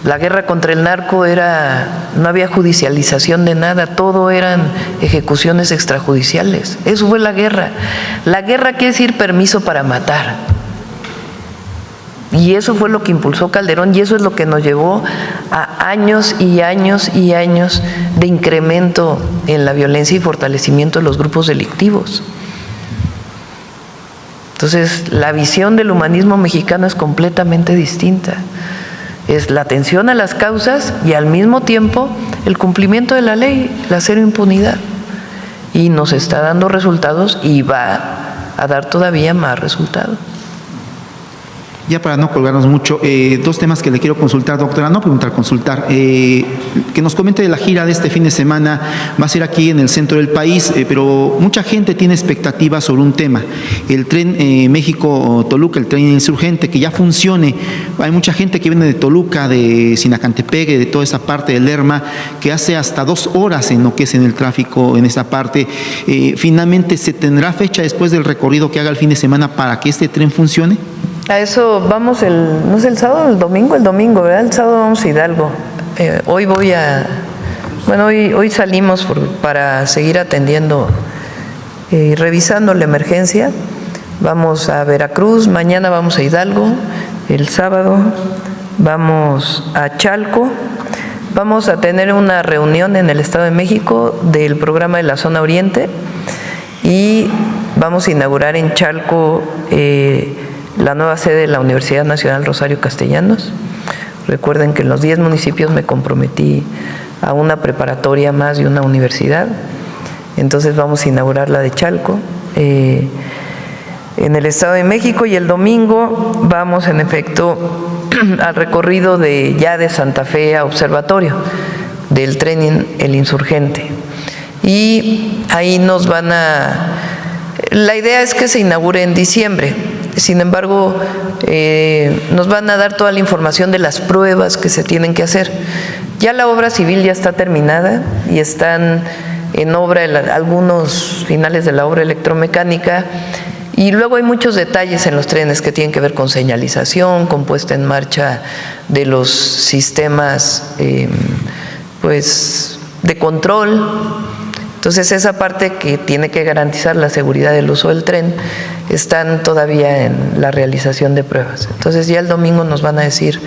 La guerra contra el narco no había judicialización de nada, todo eran ejecuciones extrajudiciales. Eso fue la guerra. La guerra quiere decir permiso para matar. Y eso fue lo que impulsó Calderón y eso es lo que nos llevó a años y años y años de incremento en la violencia y fortalecimiento de los grupos delictivos. Entonces, la visión del humanismo mexicano es completamente distinta. Es la atención a las causas y al mismo tiempo el cumplimiento de la ley, la cero impunidad. Y nos está dando resultados y va a dar todavía más resultados. Ya para no colgarnos mucho, 2 temas que le quiero consultar, doctora, no preguntar, consultar. Que nos comente de la gira de este fin de semana, va a ser aquí en el centro del país, pero mucha gente tiene expectativas sobre un tema. El tren México-Toluca, el tren insurgente, que ya funcione. Hay mucha gente que viene de Toluca, de Sinacantepec, de toda esa parte de Lerma, que hace hasta 2 horas en lo que es en el tráfico en esa parte. Finalmente, ¿se tendrá fecha después del recorrido que haga el fin de semana para que este tren funcione? A eso vamos no es el sábado o el domingo, ¿verdad? El sábado vamos a Hidalgo. Hoy salimos para seguir atendiendo y revisando la emergencia. Vamos a Veracruz, mañana vamos a Hidalgo, el sábado vamos a Chalco. Vamos a tener una reunión en el Estado de México del programa de la Zona Oriente y vamos a inaugurar en Chalco la nueva sede de la Universidad Nacional Rosario Castellanos. Recuerden que en los 10 municipios me comprometí a una preparatoria más y una universidad. Entonces vamos a inaugurar la de Chalco en el Estado de México y el domingo vamos en efecto al recorrido de Santa Fe a Observatorio del tren El Insurgente. Y ahí la idea es que se inaugure en diciembre. Sin embargo, nos van a dar toda la información de las pruebas que se tienen que hacer. Ya la obra civil ya está terminada y están en obra algunos finales de la obra electromecánica y luego hay muchos detalles en los trenes que tienen que ver con señalización, con puesta en marcha de los sistemas de control Entonces, esa parte que tiene que garantizar la seguridad del uso del tren están todavía en la realización de pruebas. Entonces, ya el domingo nos van a decir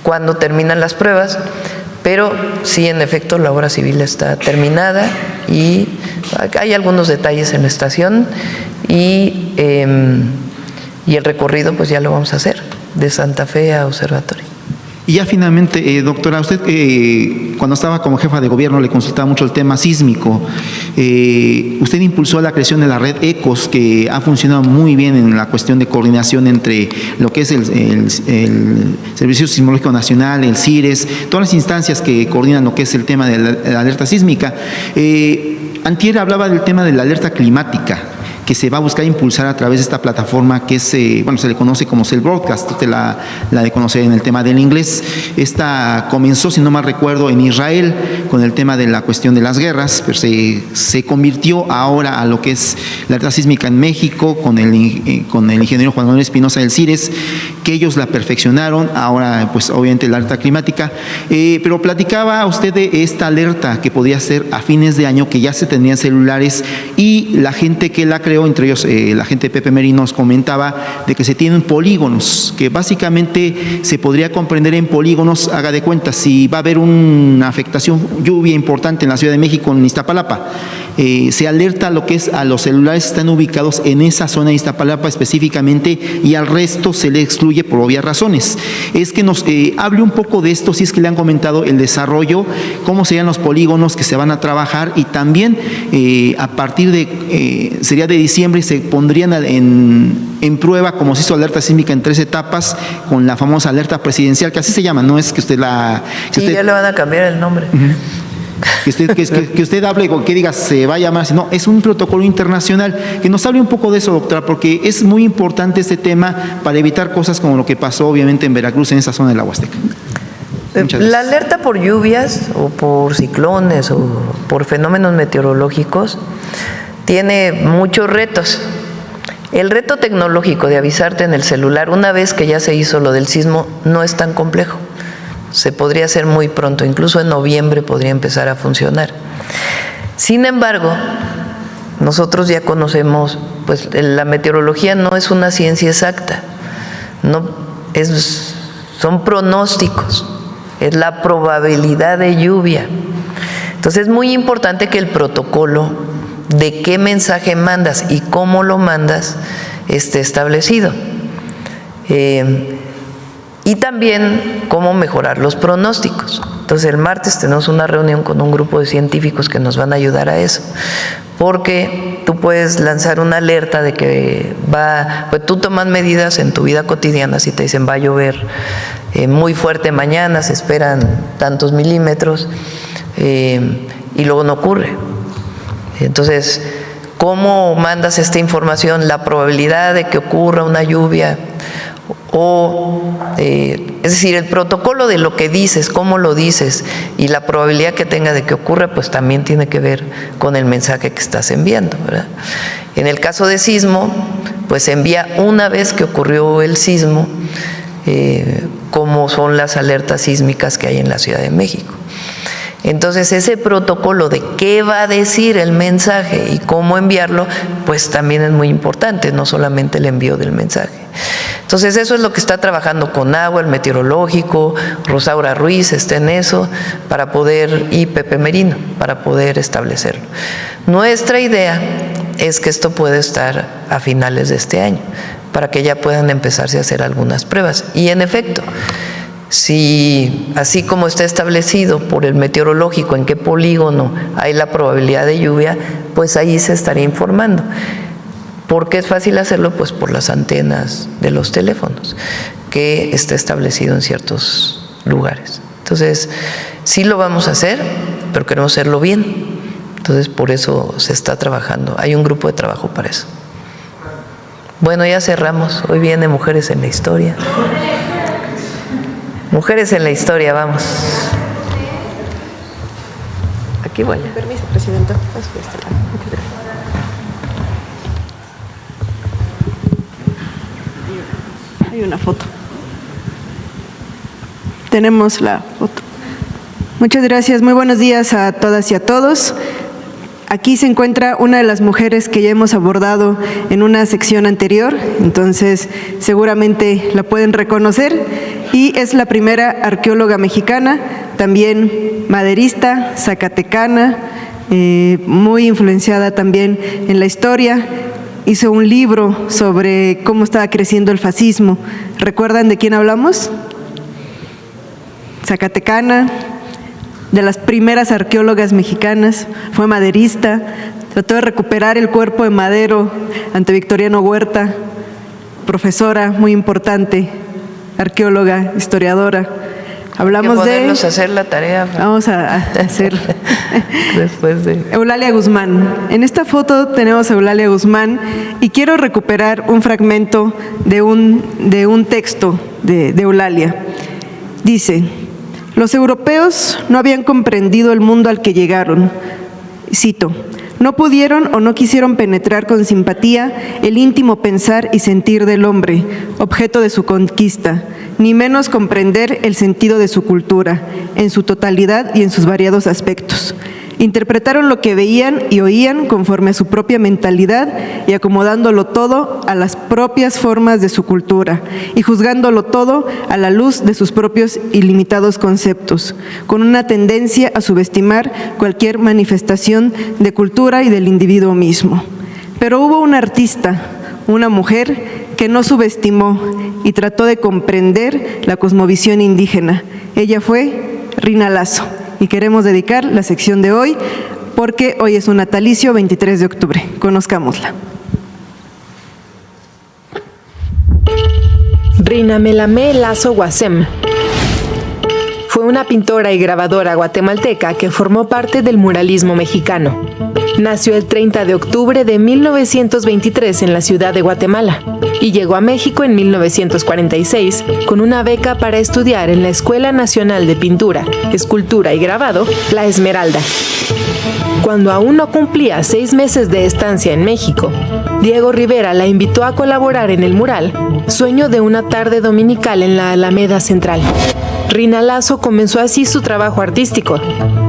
cuándo terminan las pruebas, pero sí, en efecto, la obra civil está terminada y hay algunos detalles en la estación y el recorrido pues ya lo vamos a hacer de Santa Fe a Observatorio. Y ya finalmente, doctora, usted cuando estaba como jefa de gobierno le consultaba mucho el tema sísmico. Usted impulsó la creación de la red ECOS, que ha funcionado muy bien en la cuestión de coordinación entre lo que es el Servicio Sismológico Nacional, el CIRES, todas las instancias que coordinan lo que es el tema de la alerta sísmica. Antier hablaba del tema de la alerta climática, que se va a buscar impulsar a través de esta plataforma que es, bueno, se le conoce como Cell Broadcast, usted la de conocer en el tema del inglés. Esta comenzó, si no mal recuerdo, en Israel con el tema de la cuestión de las guerras, pero se convirtió ahora a lo que es la alerta sísmica en México con el ingeniero Juan Manuel Espinosa del CIRES, que ellos la perfeccionaron, ahora pues obviamente la alerta climática, pero platicaba usted de esta alerta que podía ser a fines de año, que ya se tenían celulares y la gente que la creó, entre ellos la gente de Pepe Merino, nos comentaba de que se tienen polígonos, que básicamente se podría comprender en polígonos, haga de cuenta, si va a haber una afectación, lluvia importante en la Ciudad de México, en Iztapalapa, se alerta lo que es a los celulares que están ubicados en esa zona de Iztapalapa específicamente y al resto se le excluye por obvias razones. Es que nos hable un poco de esto, si es que le han comentado el desarrollo, cómo serían los polígonos que se van a trabajar y también a partir de, sería de diciembre, se pondrían en prueba, como se hizo alerta sísmica en 3 etapas, con la famosa alerta presidencial, que así se llama, no es que usted la... Que sí, usted, ya le van a cambiar el nombre. Que usted hable o que diga se va a llamar así. No, es un protocolo internacional. Que nos hable un poco de eso, doctora, porque es muy importante este tema para evitar cosas como lo que pasó obviamente en Veracruz, en esa zona de la Huasteca. La alerta por lluvias o por ciclones o por fenómenos meteorológicos tiene muchos retos. El reto tecnológico de avisarte en el celular, una vez que ya se hizo lo del sismo, no es tan complejo. Se podría hacer muy pronto, incluso en noviembre podría empezar a funcionar. Sin embargo, nosotros ya conocemos, pues la meteorología no es una ciencia exacta, son pronósticos, es la probabilidad de lluvia. Entonces es muy importante que el protocolo de qué mensaje mandas y cómo lo mandas esté establecido. Y también cómo mejorar los pronósticos. Entonces el martes tenemos una reunión con un grupo de científicos que nos van a ayudar a eso, porque tú puedes lanzar una alerta de que pues tú tomas medidas en tu vida cotidiana, si te dicen va a llover muy fuerte mañana, se esperan tantos milímetros, y luego no ocurre. Entonces, ¿cómo mandas esta información? La probabilidad de que ocurra una lluvia, es decir, el protocolo de lo que dices, cómo lo dices y la probabilidad que tenga de que ocurra, pues también tiene que ver con el mensaje que estás enviando, ¿verdad? En el caso de sismo, pues se envía una vez que ocurrió el sismo, como son las alertas sísmicas que hay en la Ciudad de México. Entonces, ese protocolo de qué va a decir el mensaje y cómo enviarlo, pues también es muy importante, no solamente el envío del mensaje. Entonces, eso es lo que está trabajando Conagua, el meteorológico, Rosaura Ruiz está en eso, para poder, y Pepe Merino, para poder establecerlo. Nuestra idea es que esto pueda estar a finales de este año, para que ya puedan empezarse a hacer algunas pruebas. Y en efecto, si así como está establecido por el meteorológico en qué polígono hay la probabilidad de lluvia, pues ahí se estaría informando. ¿Por qué es fácil hacerlo? Pues por las antenas de los teléfonos, que está establecido en ciertos lugares. Entonces, sí lo vamos a hacer, pero queremos hacerlo bien. Entonces, por eso se está trabajando. Hay un grupo de trabajo para eso. Bueno, ya cerramos. Hoy viene Mujeres en la Historia. Mujeres en la Historia, vamos. Aquí voy. Permiso, Presidenta. Hay una foto. Tenemos la foto. Muchas gracias. Muy buenos días a todas y a todos. Aquí se encuentra una de las mujeres que ya hemos abordado en una sección anterior, entonces seguramente la pueden reconocer, y es la primera arqueóloga mexicana, también maderista, zacatecana, muy influenciada también en la historia. Hizo un libro sobre cómo estaba creciendo el fascismo. ¿Recuerdan de quién hablamos? Zacatecana, de las primeras arqueólogas mexicanas, fue maderista, trató de recuperar el cuerpo de Madero ante Victoriano Huerta, profesora muy importante, arqueóloga, historiadora. Hablamos de... hacer la tarea. Vamos a hacer... Después de... Eulalia Guzmán. En esta foto tenemos a Eulalia Guzmán y quiero recuperar un fragmento de un texto de Eulalia. Dice: los europeos no habían comprendido el mundo al que llegaron. Cito: no pudieron o no quisieron penetrar con simpatía el íntimo pensar y sentir del hombre, objeto de su conquista, ni menos comprender el sentido de su cultura, en su totalidad y en sus variados aspectos. Interpretaron lo que veían y oían conforme a su propia mentalidad y acomodándolo todo a las propias formas de su cultura y juzgándolo todo a la luz de sus propios ilimitados conceptos, con una tendencia a subestimar cualquier manifestación de cultura y del individuo mismo. Pero hubo un artista, una mujer, que no subestimó y trató de comprender la cosmovisión indígena. Ella fue Rina Lazo. Y queremos dedicar la sección de hoy porque hoy es un natalicio, 23 de octubre. Conozcámosla. Rina Melamé Lazo Guasem fue una pintora y grabadora guatemalteca que formó parte del muralismo mexicano. Nació el 30 de octubre de 1923 en la ciudad de Guatemala y llegó a México en 1946 con una beca para estudiar en la Escuela Nacional de Pintura, Escultura y Grabado, La Esmeralda. Cuando aún no cumplía 6 meses de estancia en México, Diego Rivera la invitó a colaborar en el mural Sueño de una tarde dominical en la Alameda Central. Rina Lazo comenzó así su trabajo artístico,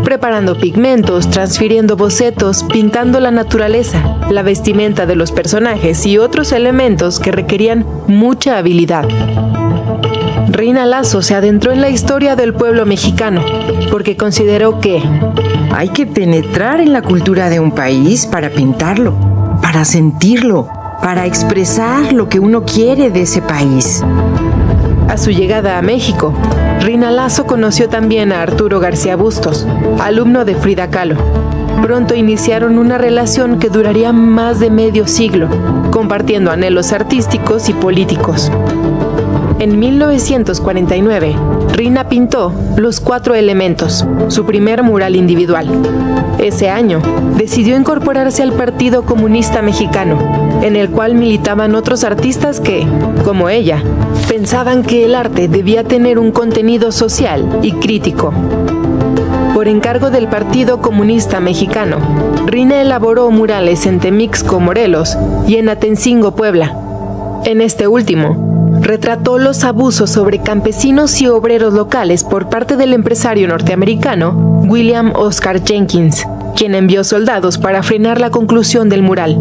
preparando pigmentos, transfiriendo bocetos, pintando la naturaleza, la vestimenta de los personajes y otros elementos que requerían mucha habilidad. Rina Lazo se adentró en la historia del pueblo mexicano porque consideró que hay que penetrar en la cultura de un país para pintarlo, para sentirlo, para expresar lo que uno quiere de ese país. A su llegada a México, Rina Lazo conoció también a Arturo García Bustos, alumno de Frida Kahlo. Pronto iniciaron una relación que duraría más de medio siglo, compartiendo anhelos artísticos y políticos. En 1949, Rina pintó Los Cuatro Elementos, su primer mural individual. Ese año, decidió incorporarse al Partido Comunista Mexicano, en el cual militaban otros artistas que, como ella, pensaban que el arte debía tener un contenido social y crítico. Por encargo del Partido Comunista Mexicano, Rina elaboró murales en Temixco, Morelos, y en Atencingo, Puebla. En este último, retrató los abusos sobre campesinos y obreros locales por parte del empresario norteamericano William Oscar Jenkins, quien envió soldados para frenar la conclusión del mural.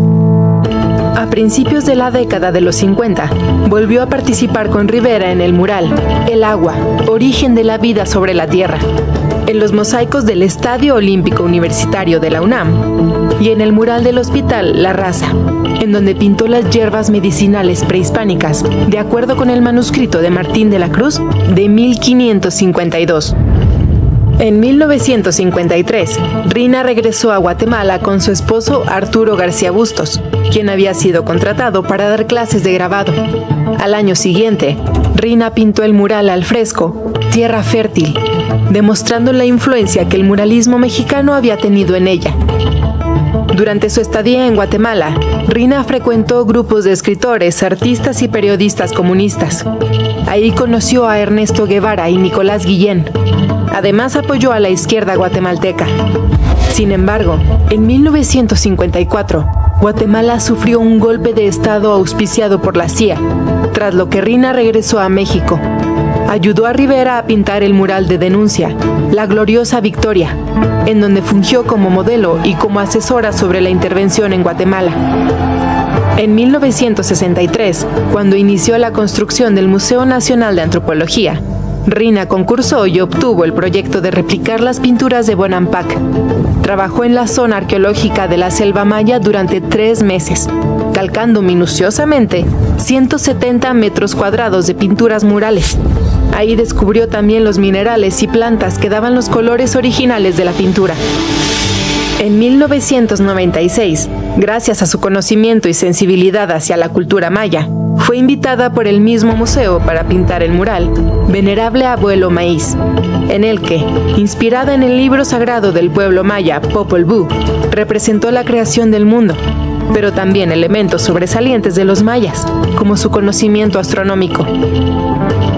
A principios de la década de los 50, volvió a participar con Rivera en el mural El agua, origen de la vida sobre la tierra, en los mosaicos del Estadio Olímpico Universitario de la UNAM y en el mural del Hospital La Raza, en donde pintó las hierbas medicinales prehispánicas, de acuerdo con el manuscrito de Martín de la Cruz de 1552. En 1953, Rina regresó a Guatemala con su esposo Arturo García Bustos, quien había sido contratado para dar clases de grabado. Al año siguiente, Rina pintó el mural al fresco Tierra Fértil, demostrando la influencia que el muralismo mexicano había tenido en ella. Durante su estadía en Guatemala, Rina frecuentó grupos de escritores, artistas y periodistas comunistas. Ahí conoció a Ernesto Guevara y Nicolás Guillén. Además, apoyó a la izquierda guatemalteca. Sin embargo, en 1954, Guatemala sufrió un golpe de estado auspiciado por la CIA, tras lo que Rina regresó a México. ayudó a Rivera a pintar el mural de denuncia, La Gloriosa Victoria, en donde fungió como modelo y como asesora sobre la intervención en Guatemala. En 1963, cuando inició la construcción del Museo Nacional de Antropología, Rina concursó y obtuvo el proyecto de replicar las pinturas de Bonampak. Trabajó en la zona arqueológica de la Selva Maya durante 3 meses, calcando minuciosamente 170 metros cuadrados de pinturas murales. Ahí descubrió también los minerales y plantas que daban los colores originales de la pintura. En 1996, gracias a su conocimiento y sensibilidad hacia la cultura maya, fue invitada por el mismo museo para pintar el mural Venerable Abuelo Maíz, en el que, inspirada en el libro sagrado del pueblo maya Popol Vuh, representó la creación del mundo, pero también elementos sobresalientes de los mayas, como su conocimiento astronómico.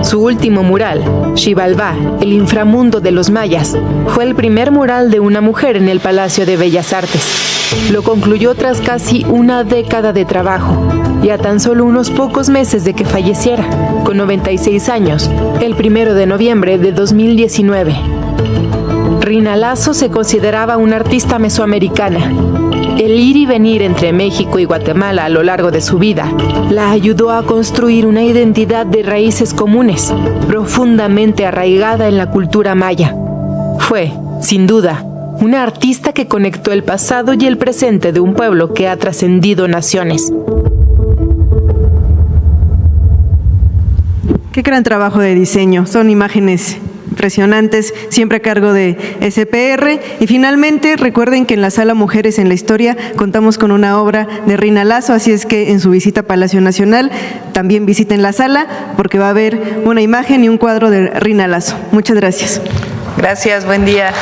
Su último mural, Xibalbá, el inframundo de los mayas, fue el primer mural de una mujer en el Palacio de Bellas Artes. Lo concluyó tras casi una década de trabajo y a tan solo unos pocos meses de que falleciera, con 96 años, el 1 de noviembre de 2019. Rina Lazo se consideraba una artista mesoamericana. El ir y venir entre México y Guatemala a lo largo de su vida la ayudó a construir una identidad de raíces comunes, profundamente arraigada en la cultura maya. Fue, sin duda, una artista que conectó el pasado y el presente de un pueblo que ha trascendido naciones. Qué gran trabajo de diseño, son imágenes impresionantes, siempre a cargo de SPR. Y finalmente, recuerden que en la Sala Mujeres en la Historia contamos con una obra de Rina Lazo, así es que en su visita a Palacio Nacional también visiten la sala porque va a haber una imagen y un cuadro de Rina Lazo. Muchas gracias. Gracias, buen día.